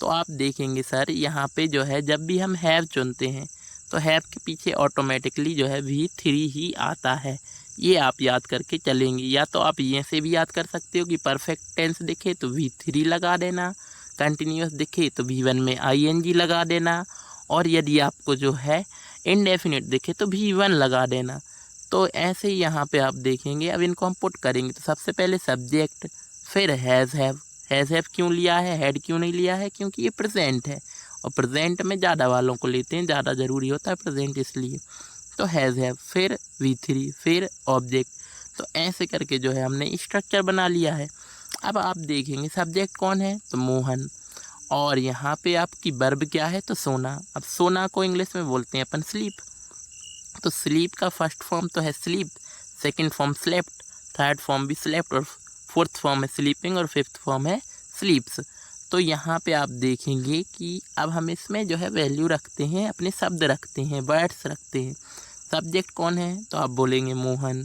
तो आप देखेंगे सर यहाँ पे जो है जब भी हम हैव चुनते हैं तो हैव के पीछे ऑटोमेटिकली जो है V3 ही आता है। ये आप याद करके चलेंगे, या तो आप ये से भी याद कर सकते हो कि परफेक्ट टेंस दिखे तो V3 लगा देना, कंटिन्यूस दिखे तो V1 में ING लगा देना, और यदि आपको जो है इनडेफिनिट दिखे तो V1 लगा देना। तो ऐसे ही यहाँ पे आप देखेंगे। अब इनको हम पुट करेंगे, तो सबसे पहले सब्जेक्ट, फिर हैज़ हैव। हैज़ हैव क्यों लिया है, हैड क्यों नहीं लिया है? क्योंकि ये प्रेजेंट है, और प्रेजेंट में ज़्यादा वालों को लेते हैं, ज़्यादा ज़रूरी होता है प्रेजेंट, इसलिए। तो हैज़ हैव, फिर V3, फिर ऑब्जेक्ट। तो ऐसे करके जो है हमने स्ट्रक्चर बना लिया है। अब आप देखेंगे सब्जेक्ट कौन है? तो मोहन, और यहाँ पे आपकी वर्ब क्या है? तो सोना। अब सोना को इंग्लिश में बोलते हैं अपन स्लीप, तो स्लीप का फर्स्ट फॉर्म तो है sleep, second form slept, third form भी स्लेप्ट, और फोर्थ फॉर्म है स्लीपिंग, और फिफ्थ फॉर्म है स्लीप्स। तो यहाँ पे आप देखेंगे कि अब हम इसमें जो है वैल्यू रखते हैं, अपने शब्द रखते हैं, वर्ड्स रखते हैं। सब्जेक्ट कौन है? तो आप बोलेंगे मोहन,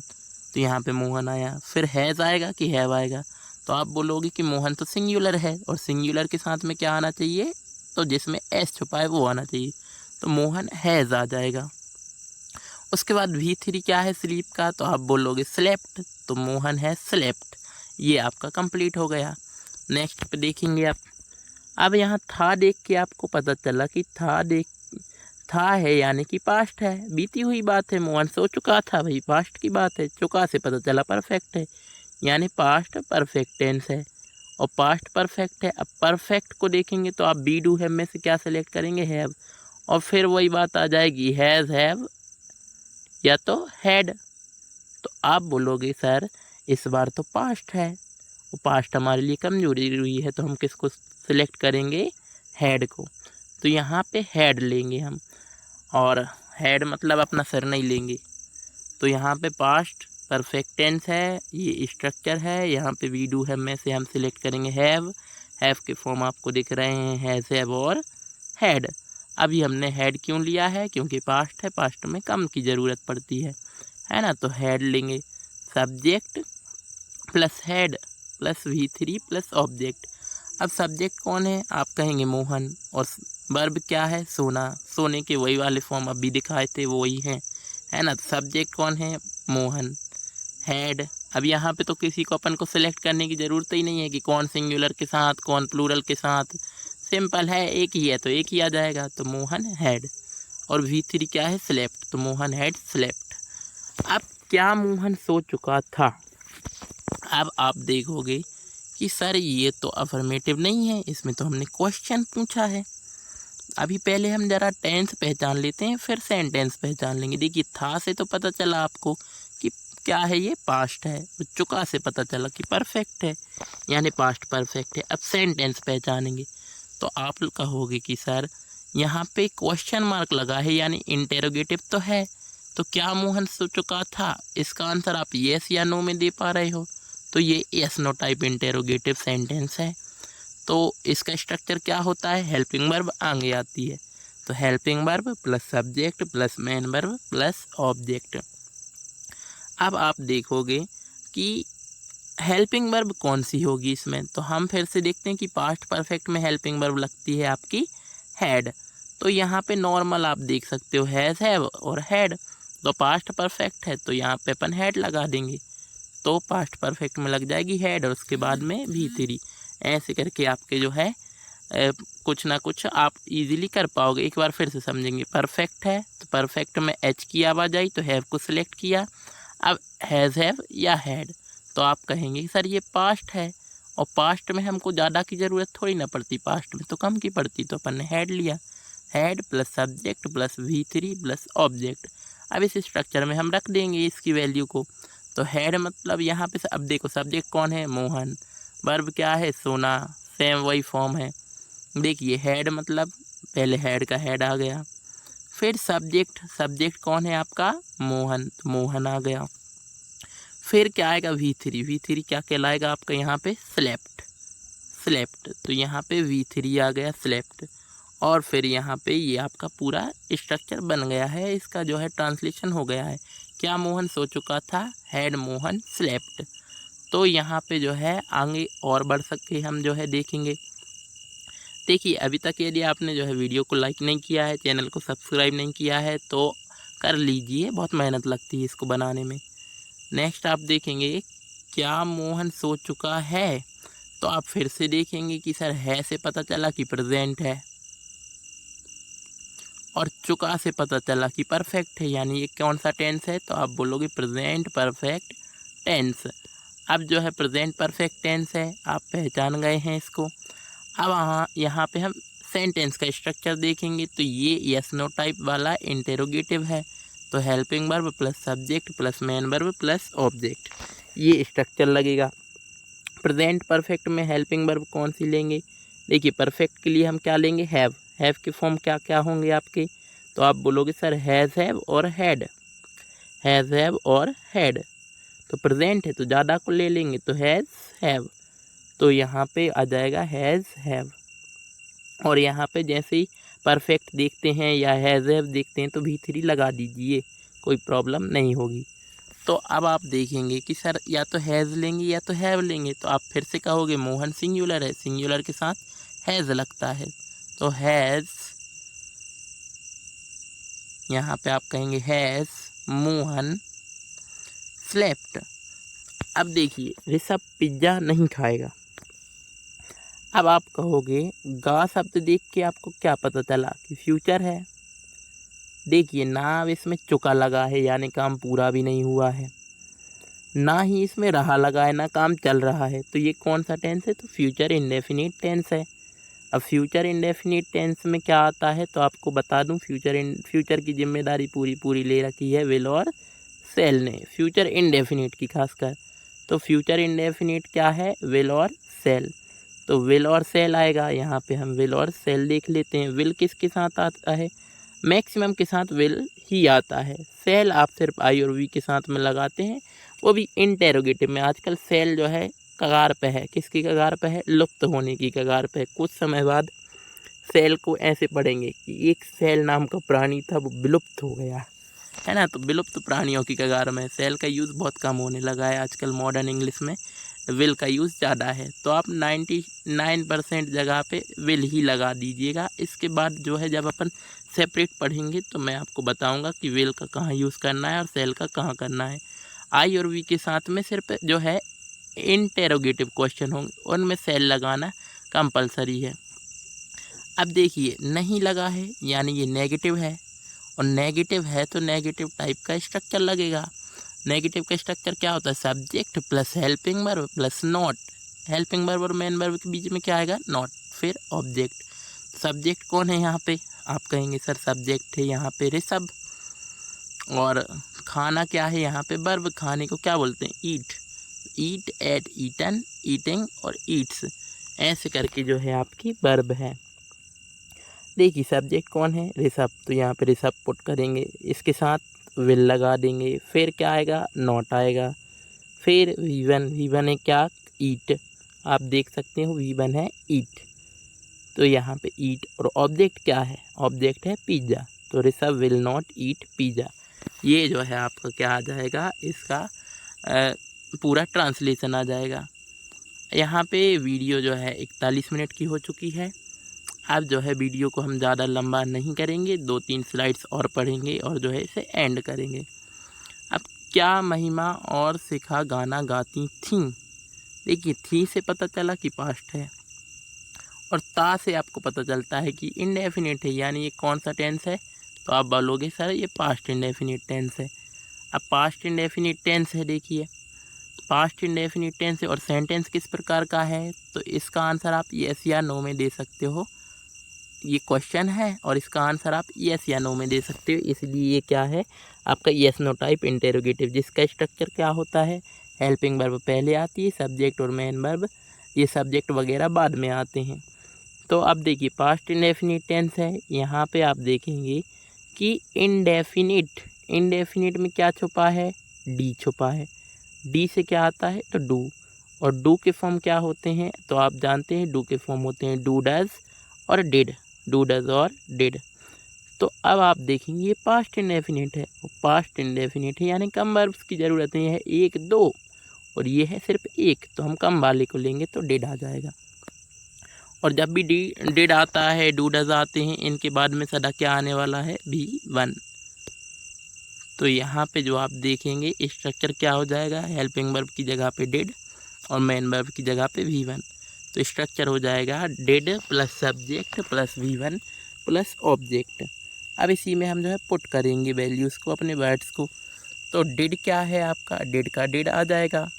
तो यहाँ पे मोहन आया। फिर हैज़ आएगा कि हैव आएगा? तो आप बोलोगे कि मोहन तो सिंगुलर है, और सिंगुलर के साथ में क्या आना चाहिए? तो जिसमें एस छुपा है वो आना चाहिए, तो मोहन हैज़ आ जाएगा। उसके बाद V3 क्या है स्लीप का? तो आप बोलोगे स्लेप्ट, तो मोहन है स्लेप्ट। ये आपका कंप्लीट हो गया। नेक्स्ट पे देखेंगे आप। अब यहाँ था देख के आपको पता चला कि था है यानी कि पास्ट है, बीती हुई बात है। मोहन सो चुका था, भाई पास्ट की बात है। चुका से पता चला परफेक्ट है, यानी पास्ट परफेक्ट टेंस है। और पास्ट परफेक्ट है। अब परफेक्ट को देखेंगे तो आप बी डू हैव में से क्या सेलेक्ट करेंगे, हैव, और फिर वही बात आ जाएगी हैज़, हैव या तो हैड। तो आप बोलोगे सर इस बार तो पास्ट है, वो पास्ट हमारे लिए कम जरूरी है, तो हम किसको सिलेक्ट करेंगे, हैड को। तो यहाँ पे हैड लेंगे हम, और हैड मतलब अपना सर नहीं लेंगे। तो यहाँ पे पास्ट परफेक्ट टेंस है, ये स्ट्रक्चर है। यहाँ पे वी डू हैव में से हम सिलेक्ट करेंगे हैव। हैव के फॉर्म आपको दिख रहे हैं हैज़, हैव और हैड। अभी हमने हैड क्यों लिया है, क्योंकि पास्ट है, पास्ट में कम की ज़रूरत पड़ती है ना। तो हैड लेंगे, subject plus had plus V3 plus object. अब सब्जेक्ट कौन है, आप कहेंगे मोहन, और वर्ब क्या है, सोना। सोने के वही वाले फॉर्म अभी दिखाए थे वो वही हैं, है ना। तो सब्जेक्ट कौन है, मोहन। हैड, अब यहाँ पे तो किसी को अपन को सिलेक्ट करने की ज़रूरत ही नहीं है कि कौन सिंगुलर के साथ कौन प्लूरल के साथ, सिंपल है, एक ही है तो एक ही आ जाएगा। तो मोहन हैड, और V3 क्या है, स्लेप्ट, तो मोहन हैड स्लेप्ट। अब क्या मोहन सो चुका था। अब आप देखोगे कि सर ये तो अफर्मेटिव नहीं है, इसमें तो हमने क्वेश्चन पूछा है। अभी पहले हम ज़रा टेंस पहचान लेते हैं, फिर सेंटेंस पहचान लेंगे। देखिए था से तो पता चला आपको कि क्या है, ये पास्ट है। चुका से पता चला कि परफेक्ट है, यानी पास्ट परफेक्ट है। अब सेंटेंस पहचानेंगे तो आप कहोगे कि सर यहाँ पे क्वेश्चन मार्क लगा है, यानी इंटेरोगेटिव तो है, तो क्या मोहन सो चुका था। इसका आंसर आप येस या नो में दे पा रहे हो, तो ये yes no type interrogative sentence है। तो इसका स्ट्रक्चर क्या होता है, हेल्पिंग वर्ब आगे आती है, तो helping verb plus subject plus main verb plus object. अब आप देखोगे कि हेल्पिंग वर्ब कौन सी होगी इसमें, तो हम फिर से देखते हैं कि पास्ट परफेक्ट में हेल्पिंग वर्ब लगती है आपकी हैड। तो यहाँ पे नॉर्मल आप देख सकते हो हैज़, हैव और हैड। तो पास्ट परफेक्ट है तो यहाँ पे अपन हैड लगा देंगे, तो पास्ट परफेक्ट में लग जाएगी हैड, और उसके बाद में V3। ऐसे करके आपके जो है कुछ ना कुछ आप इजीली कर पाओगे। एक बार फिर से समझेंगे, परफेक्ट है तो परफेक्ट में H की आवाज़ आई तो हैव को सिलेक्ट किया। अब हैज़, हैव या हैड, तो आप कहेंगे सर ये पास्ट है, और पास्ट में हमको ज़्यादा की ज़रूरत थोड़ी ना पड़ती, पास्ट में तो कम की पड़ती, तो अपन ने हैड लिया। Had plus subject plus V3 plus object. अब इस स्ट्रक्चर में हम रख देंगे इसकी वैल्यू को। तो हैड मतलब यहाँ पे अब देखो सब्जेक्ट कौन है, मोहन। वर्ब क्या है, सोना, सेम वही फॉर्म है। देखिए हैड मतलब पहले हैड का हैड आ गया, फिर सब्जेक्ट, सब्जेक्ट कौन है आपका, मोहन, तो मोहन आ गया। फिर क्या आएगा, V3, V3 क्या कहलाएगा आपका यहाँ पे, स्लेप्ट, स्लेप्ट, तो यहाँ पे V3 आ गया, स्लेप्ट। और फिर यहाँ पे ये आपका पूरा स्ट्रक्चर बन गया है, इसका जो है ट्रांसलेशन हो गया है। क्या मोहन सो चुका था, हैड मोहन स्लेप्ट। तो यहाँ पे जो है आगे और बढ़ सकते हम जो है देखेंगे। देखिए अभी तक यदि आपने जो है वीडियो को लाइक नहीं किया है, चैनल को सब्सक्राइब नहीं किया है तो कर लीजिए, बहुत मेहनत लगती है इसको बनाने में। नेक्स्ट आप देखेंगे क्या मोहन सो चुका है, तो आप फिर से देखेंगे कि सर है से पता चला कि प्रेजेंट है, और चुका से पता चला कि परफेक्ट है, यानी ये कौन सा टेंस है, तो आप बोलोगे प्रेजेंट परफेक्ट टेंस। अब जो है प्रेजेंट परफेक्ट टेंस है, आप पहचान गए हैं इसको। अब यहाँ पे हम सेंटेंस का स्ट्रक्चर देखेंगे, तो ये यस नो टाइप वाला इंटेरोगेटिव है, तो helping verb plus subject plus main verb plus object, ये स्ट्रक्चर लगेगा। प्रेजेंट परफेक्ट में हेल्पिंग वर्ब कौन सी लेंगे, देखिए परफेक्ट के लिए हम क्या लेंगे, हैव। हैव के फॉर्म क्या क्या होंगे आपके, तो आप बोलोगे सर हैज़, हैव और हैड, हैज़, हैव और हैड। तो प्रेजेंट है तो ज़्यादा को ले लेंगे, तो हैज़, हैव, तो यहाँ पे आ जाएगा हैज़, हैव। और यहाँ पे जैसे ही परफेक्ट देखते हैं या हैज़, हैव देखते हैं तो V3 लगा दीजिए, कोई प्रॉब्लम नहीं होगी। तो अब आप देखेंगे कि सर या तो हैज़ लेंगे या तो हैव लेंगे, तो आप फिर से कहोगे मोहन सिंगुलर है, सिंगुलर के साथ हैज़ लगता है, तो हैज़, यहाँ पे आप कहेंगे हैज़ मोहन स्लेप्ट। अब देखिए ऋषभ पिज्ज़ा नहीं खाएगा। अब आप कहोगे गा शब्द देख के आपको क्या पता चला कि फ्यूचर है। देखिए ना अब इसमें चुका लगा है, यानी काम पूरा भी नहीं हुआ है। ना ही इसमें रहा लगा है ना काम चल रहा है, तो ये कौन सा टेंस है? तो फ्यूचर इंडेफिनिट टेंस है। अब फ्यूचर इंडेफिनिट टेंस में क्या आता है तो आपको बता दूं, फ्यूचर की जिम्मेदारी पूरी ले रखी है विल और सेल ने, फ्यूचर इंडेफिनिट की खासकर। तो फ्यूचर इंडेफिनिट क्या है? विल और सेल। तो विल और सेल आएगा, यहाँ पे हम विल और सेल देख लेते हैं। विल किसके साथ आता है? मैक्सिमम के साथ विल ही आता है। सेल आप सिर्फ आई और वी के साथ में लगाते हैं, वो भी इंटेरोगेटिव में। आजकल सेल जो है कगार पे है। किसकी कगार पे है? लुप्त होने की कगार पे है। कुछ समय बाद सेल को ऐसे पढ़ेंगे कि एक सेल नाम का प्राणी था, वो विलुप्त हो गया है ना। तो विलुप्त प्राणियों की कगार में सेल का यूज़ बहुत कम होने लगा है आजकल। मॉडर्न इंग्लिश में विल का यूज़ ज़्यादा है, तो आप 99% जगह पे विल ही लगा दीजिएगा। इसके बाद जो है जब अपन सेपरेट पढ़ेंगे तो मैं आपको बताऊंगा कि विल का कहाँ यूज़ करना है और सेल का कहाँ करना है। आई और वी के साथ में सिर्फ जो है इंटेरोगेटिव क्वेश्चन होंगे, उनमें सेल लगाना कंपलसरी है। अब देखिए नहीं लगा है यानी ये नेगेटिव है, और नेगेटिव है तो नेगेटिव टाइप का स्ट्रक्चर लगेगा। नेगेटिव का स्ट्रक्चर क्या होता है? Subject plus helping verb plus not. Helping verb और मेन वर्ब के बीच में क्या आएगा? नॉट। फिर ऑब्जेक्ट। सब्जेक्ट कौन है यहाँ पे? आप कहेंगे सर सब्जेक्ट है यहाँ पे ऋषभ, और खाना क्या है यहाँ पे? वर्ब। खाने को क्या बोलते हैं? ईट। ईट, एट, ईटन, ईटिंग और ईट्स, ऐसे करके जो है आपकी वर्ब है। देखिए सब्जेक्ट कौन है? ऋषभ, तो यहाँ पे ऋषभ पुट करेंगे, इसके साथ विल लगा देंगे। फिर क्या आएगा? नॉट आएगा। फिर वी1 है क्या? ईट। आप देख सकते हो वी1 है ईट, तो यहाँ पे ईट। और ऑब्जेक्ट क्या है? ऑब्जेक्ट है पिज़्ज़ा, तो Rishabh will not eat pizza. ये जो है आपका क्या आ जाएगा? इसका पूरा ट्रांसलेशन आ जाएगा। यहाँ पे वीडियो जो है 41 मिनट की हो चुकी है। अब जो है वीडियो को हम ज़्यादा लंबा नहीं करेंगे, 2-3 स्लाइड्स और पढ़ेंगे और जो है इसे एंड करेंगे। अब क्या महिमा और शिखा गाना गाती थीं? देखिए थी से पता चला कि पास्ट है, और ता से आपको पता चलता है कि इंडेफिनिट है, यानी ये कौन सा टेंस है? तो आप बोलोगे सर ये पास्ट इंडेफिनिट टेंस है। अब पास्ट इंडेफिनिट टेंस है, देखिए पास्ट इंडेफिनिट टेंस है, और सेंटेंस किस प्रकार का है? तो इसका आंसर आप यस या नो में दे सकते हो। ये क्वेश्चन है और इसका आंसर आप यस या नो में दे सकते हो, इसलिए ये क्या है? आपका यस नो टाइप इंटेरोगेटिव, जिसका स्ट्रक्चर क्या होता है? हेल्पिंग वर्ब पहले आती है, सब्जेक्ट और मेन वर्ब, ये सब्जेक्ट वगैरह बाद में आते हैं। तो अब देखिए पास्ट इंडेफिनिट टेंस है, यहाँ पे आप देखेंगे कि इंडेफिनिट में क्या छुपा है? डी छुपा है। डी से क्या आता है? तो डू, और डू के फॉर्म क्या होते हैं? तो आप जानते हैं डू के फॉर्म होते हैं डू डज और डिड, डू डज और डिड। तो अब आप देखेंगे ये पास्ट इंडेफिनिट है, और पास्ट इंडेफिनिट है यानी कम वर्ब्स की ज़रूरत नहीं है, 1 2, और ये है सिर्फ 1, तो हम कम वाले को लेंगे तो डिड आ जाएगा। और जब भी डिड आता है, डू डज आते हैं, इनके बाद में सदा क्या आने वाला है? V1। तो यहाँ पे जो आप देखेंगे स्ट्रक्चर क्या हो जाएगा? हेल्पिंग वर्ब की जगह पे डिड और मेन वर्ब की जगह पे V1। तो स्ट्रक्चर हो जाएगा did plus subject plus V1 plus object. अब इसी में हम जो है पुट करेंगे वैल्यूज़ को, अपने वर्ड्स को। तो डिड क्या है आपका? डिड का डिड आ जाएगा।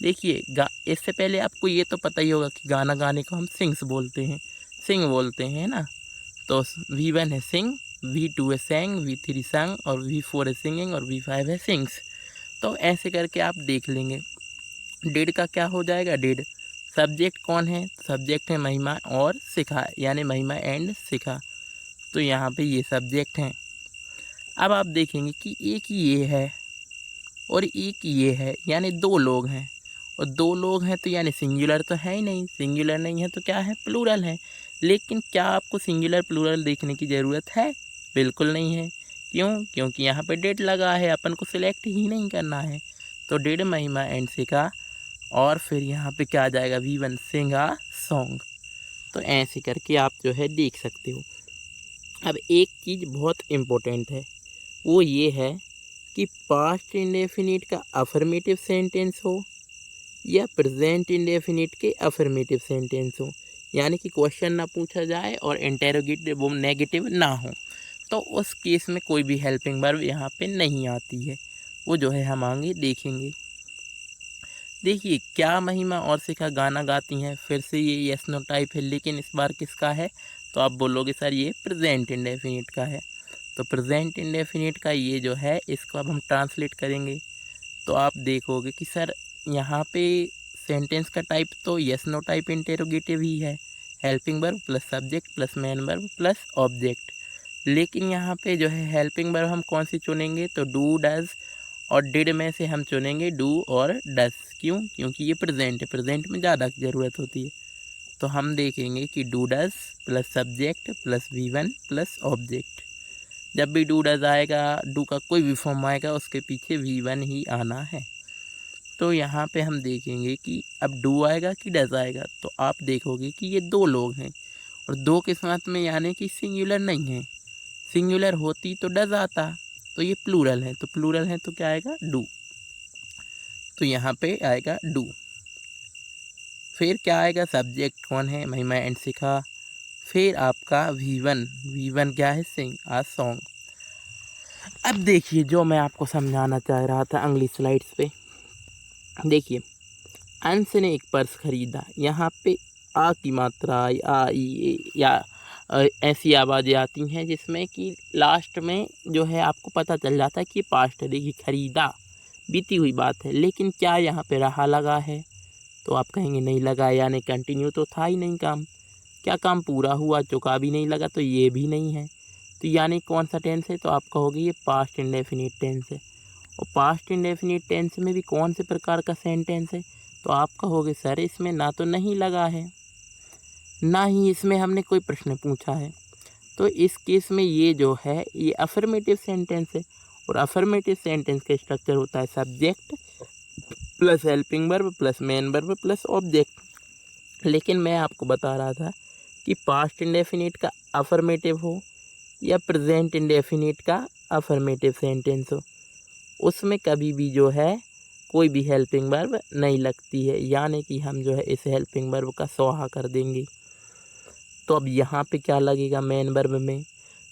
देखिए इससे पहले आपको ये तो पता ही होगा कि गाना गाने को हम सिंग्स बोलते हैं, सिंग बोलते हैं ना। तो V1 है सिंग, V2 है सेंग, V3 संग, और V4 है सिंगिंग, और V5 है सिंग्स। तो ऐसे करके आप देख लेंगे। डिड का क्या हो जाएगा? डिड। सब्जेक्ट कौन है? सब्जेक्ट है महिमा और शिखा, यानी महिमा एंड शिखा, तो यहाँ पे ये सब्जेक्ट हैं। अब आप देखेंगे कि एक ये है और एक ये है, यानी 2 लोग हैं, और 2 लोग हैं तो यानी सिंगुलर तो है ही नहीं, सिंगुलर नहीं है तो क्या है? प्लूरल है। लेकिन क्या आपको सिंगुलर प्लूरल देखने की ज़रूरत है? बिल्कुल नहीं है। क्यों? क्योंकि यहाँ पे डिड लगा है, अपन को सिलेक्ट ही नहीं करना है। तो डिड महिमा एंड शिखा, और फिर यहाँ पे क्या आ जाएगा? V1 Singh a song. तो ऐसे करके आप जो है देख सकते हो। अब एक चीज़ बहुत इम्पोर्टेंट है, वो ये है कि पास्ट इंडेफिनिट का अफर्मेटिव सेंटेंस हो या प्रेजेंट इंडेफिनिट के अफर्मेटिव सेंटेंस हो, यानी कि क्वेश्चन ना पूछा जाए और इंटेरोगेटिव वो नेगेटिव ना हो, तो उस केस में कोई भी हेल्पिंग वर्ब यहाँ पे नहीं आती है। वो जो है हम आगे देखेंगे। देखिए क्या महिमा और शिखा गाना गाती हैं, फिर से ये यस नो टाइप है, लेकिन इस बार किसका है? तो आप बोलोगे सर ये प्रेजेंट इंडेफिनिट का है। तो प्रेजेंट इंडेफिनिट का ये जो है इसको अब हम ट्रांसलेट करेंगे, तो आप देखोगे कि सर यहाँ पे सेंटेंस का टाइप तो यस नो टाइप इंटेरोगेटिव ही है, helping verb plus subject plus main verb plus object. लेकिन यहाँ पे जो है हेल्पिंग वर्ब हम कौन सी चुनेंगे? तो डू डज और डिड में से हम चुनेंगे डू और डस। क्यों? क्योंकि ये प्रेजेंट है, प्रेजेंट में ज़्यादा ज़रूरत होती है। तो हम देखेंगे कि do does plus subject plus V1 plus object. जब भी डू डज आएगा, डू का कोई भी फॉर्म आएगा, उसके पीछे V1 ही आना है। तो यहाँ पे हम देखेंगे कि अब डू आएगा कि डज आएगा, तो आप देखोगे कि ये दो लोग हैं और दो के साथ में यानी कि सिंगुलर नहीं है। सिंगुलर होती तो डज आता, तो ये प्लूरल है, तो प्लूरल है तो क्या आएगा? डू। तो यहाँ पे आएगा डू। फिर क्या आएगा? सब्जेक्ट कौन है? महिमा एंड शिखा। फिर आपका V1, V1 क्या है? सिंग आ सॉन्ग। अब देखिए जो मैं आपको समझाना चाह रहा था अगली स्लाइड्स पे, देखिए अंश ने एक पर्स खरीदा। यहाँ पे आ की मात्रा आ ई ए, या ऐसी आवाज़ें आती हैं जिसमें कि लास्ट में जो है आपको पता चल जाता है कि ये पास्ट है। देखिए खरीदा बीती हुई बात है, लेकिन क्या यहाँ पे रहा लगा है? तो आप कहेंगे नहीं लगा, यानी कंटिन्यू तो था ही नहीं काम। क्या काम पूरा हुआ? चुका भी नहीं लगा, तो ये भी नहीं है। तो यानी कौन सा टेंस है? तो आप कहोगे ये पास्ट इंडेफिनिट टेंस है। और पास्ट इंडेफिनिट टेंस में भी कौन से प्रकार का सेंटेंस है? तो आप कहोगे सर इसमें ना तो नहीं लगा है, ना ही इसमें हमने कोई प्रश्न पूछा है। तो इस केस में ये जो है ये अफर्मेटिव सेंटेंस है, और अफर्मेटिव सेंटेंस का स्ट्रक्चर होता है subject plus helping verb plus main verb plus object. लेकिन मैं आपको बता रहा था कि पास्ट इंडेफिनिट का अफर्मेटिव हो या प्रेजेंट इंडेफिनिट का अफर्मेटिव सेंटेंस हो, उसमें कभी भी जो है कोई भी हेल्पिंग वर्ब नहीं लगती है, यानी कि हम जो है इस हेल्पिंग वर्ब का स्वाहा कर देंगे। तो अब यहाँ पे क्या लगेगा मेन वर्ब में?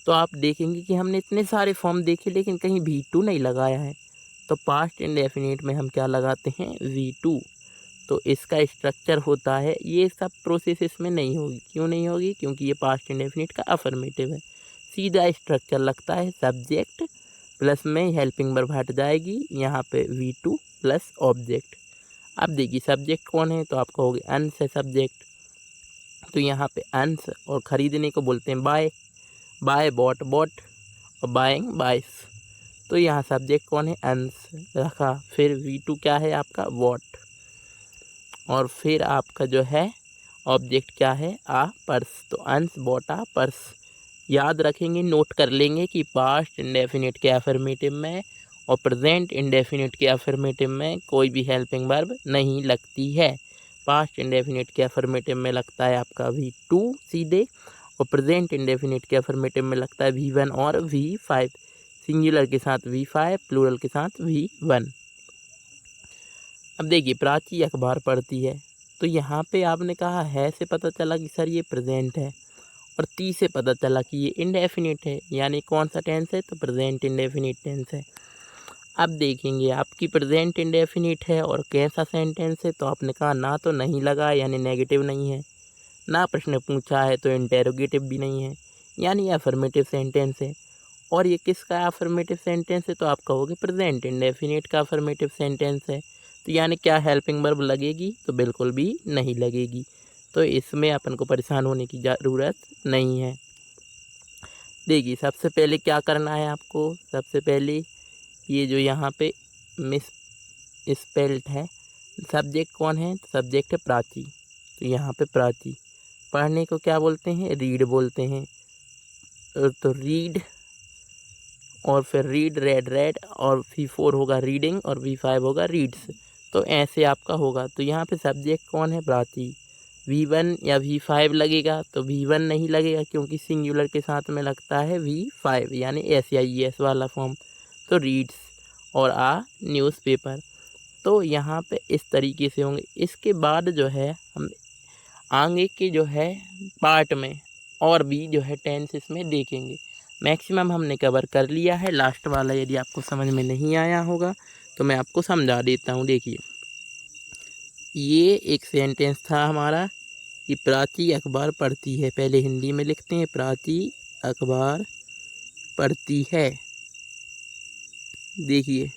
तो आप देखेंगे कि हमने इतने सारे फॉर्म देखे लेकिन कहीं V2 नहीं लगाया है। तो पास्ट इंडेफिनिट में हम क्या लगाते हैं? V2। तो इसका स्ट्रक्चर होता है, ये सब प्रोसेस इसमें नहीं होगी। क्यों नहीं होगी? क्योंकि ये पास्ट इंडेफिनिट का अफर्मेटिव है। सीधा स्ट्रक्चर लगता है सब्जेक्ट प्लस में हेल्पिंग वर्ब हट जाएगी, यहाँ पे V2 प्लस ऑब्जेक्ट। अब देखिए सब्जेक्ट कौन है? तो आप कहोगे अंश है सब्जेक्ट। तो यहाँ पे अंश और ख़रीदने को बोलते हैं बाय, बाय बॉट बॉट और बाइंग बाइस। तो यहाँ सब्जेक्ट कौन है? अंश रखा। फिर V2 क्या है आपका? वॉट। और फिर आपका जो है ऑब्जेक्ट क्या है? आ पर्स। तो अंश बॉट आ पर्स। याद रखेंगे, नोट कर लेंगे कि पास्ट इंडेफिनिट के अफर्मेटिव में और प्रेजेंट इंडेफिनिट के अफर्मेटिव में कोई भी हेल्पिंग वर्ब नहीं लगती है। पास्ट इंडेफिनिट के अफर्मेटिव में लगता है आपका V2 सीधे, और प्रेजेंट इंडेफिनिट के अफर्मेटिव में लगता है V1 और V5। सिंगुलर के साथ V5, प्लूरल के साथ V1। अब देखिए प्राची अखबार पढ़ती है, तो यहाँ पे आपने कहा है से पता चला कि सर ये प्रेजेंट है, और ती से पता चला कि ये इंडेफिनिट है, यानी कौन सा टेंस है? तो प्रेजेंट इंडेफिनिट टेंस है। अब देखेंगे आपकी प्रेजेंट इंडेफिनिट है और कैसा सेंटेंस है? तो आपने कहा ना तो नहीं लगा, यानी नेगेटिव नहीं है, ना प्रश्न पूछा है तो इंटेरोगेटिव भी नहीं है, यानी अफर्मेटिव सेंटेंस है। और ये किसका अफर्मेटिव सेंटेंस है? तो आप कहोगे प्रेजेंट इंडेफिनिट का अफर्मेटिव सेंटेंस है। तो यानी क्या हेल्पिंग वर्ब लगेगी? तो बिल्कुल भी नहीं लगेगी। तो इसमें अपन को परेशान होने की ज़रूरत नहीं है। देखिए सबसे पहले क्या करना है आपको? सबसे पहले ये जो यहाँ पे मिस स्पेल्ट है, सब्जेक्ट कौन है? तो सब्जेक्ट है प्राची। तो यहाँ पे प्राची, पढ़ने को क्या बोलते हैं? रीड बोलते हैं। तो रीड, और फिर रीड रेड रेड, और V4 होगा रीडिंग और V5 होगा रीड्स। तो ऐसे आपका होगा। तो यहाँ पे सब्जेक्ट कौन है? प्राची। V1 या V5 लगेगा? तो V1 नहीं लगेगा, क्योंकि सिंगुलर के साथ में लगता है V5, यानी SIES वाला फॉर्म। तो रीड्स और आ न्यूज़पेपर। तो यहाँ पे इस तरीके से होंगे। इसके बाद जो है हम आगे के जो है पार्ट में और भी जो है टेंस इसमें देखेंगे। मैक्सिमम हमने कवर कर लिया है। लास्ट वाला यदि आपको समझ में नहीं आया होगा तो मैं आपको समझा देता हूँ। देखिए ये एक सेंटेंस था हमारा कि प्राची अखबार पढ़ती है। पहले हिंदी में लिखते हैं, प्राची अखबार पढ़ती है। देखिए,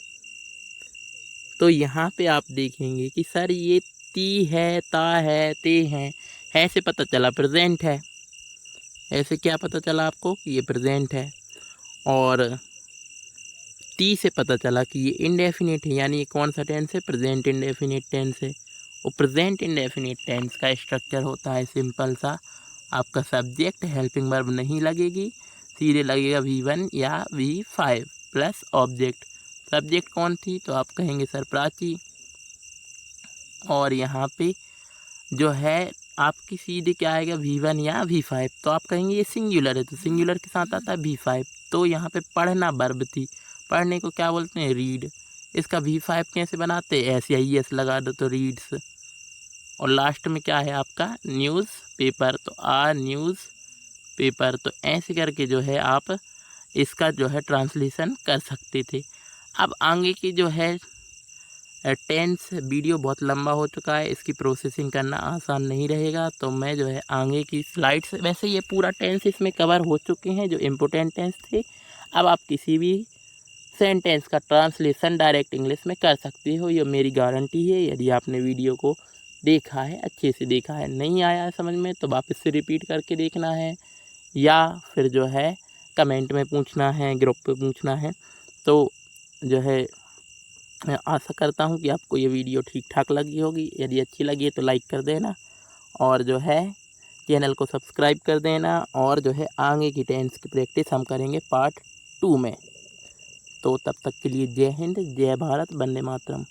तो यहाँ पे आप देखेंगे कि सर ये ती है, ता है, ते है से पता चला प्रेजेंट है। ऐसे क्या पता चला आपको कि ये प्रेजेंट है। और ती से पता चला कि ये इंडेफिनिट है, यानी ये कौन सा टेंस है, प्रेजेंट इंडेफिनिट टेंस है। और प्रेजेंट इंडेफिनिट टेंस का स्ट्रक्चर होता है सिंपल सा, आपका सब्जेक्ट हेल्पिंग वर्ब नहीं लगेगी, सीधे लगेगा V1 या V5 प्लस ऑब्जेक्ट। सब्जेक्ट कौन थी, तो आप कहेंगे सर प्राची। और यहाँ पे जो है आपकी सीधे क्या आएगा, V1 या V5। तो आप कहेंगे ये सिंगुलर है, तो सिंगुलर के साथ आता है V5। तो यहाँ पे पढ़ना वर्ब थी, पढ़ने को क्या बोलते हैं, रीड। इसका V5 कैसे बनाते हैं, ऐसे ही एस लगा दो तो रीड्स। और लास्ट में क्या है आपका, न्यूज़ पेपर, तो न्यूज़ पेपर। तो ऐसे करके जो है आप इसका जो है ट्रांसलेशन कर सकते थे। अब आगे की जो है टेंस वीडियो बहुत लंबा हो चुका है, इसकी प्रोसेसिंग करना आसान नहीं रहेगा, तो मैं जो है आगे की स्लाइड्स, वैसे ये पूरा टेंस इसमें कवर हो चुके हैं जो इम्पोर्टेंट टेंस थे। अब आप किसी भी सेंटेंस का ट्रांसलेशन डायरेक्ट इंग्लिश में कर सकते हो, ये मेरी गारंटी है। यदि आपने वीडियो को देखा है, अच्छे से देखा है, नहीं आया है समझ में, तो वापस से रिपीट करके देखना है, या फिर जो है कमेंट में पूछना है, ग्रुप पे पूछना है। तो जो है मैं आशा करता हूँ कि आपको ये वीडियो ठीक ठाक लगी होगी। यदि अच्छी लगी है तो लाइक कर देना, और जो है चैनल को सब्सक्राइब कर देना। और जो है आगे की टेंस की प्रैक्टिस हम करेंगे पार्ट 2 में। तो तब तक के लिए जय हिंद, जय भारत, वंदे मातरम।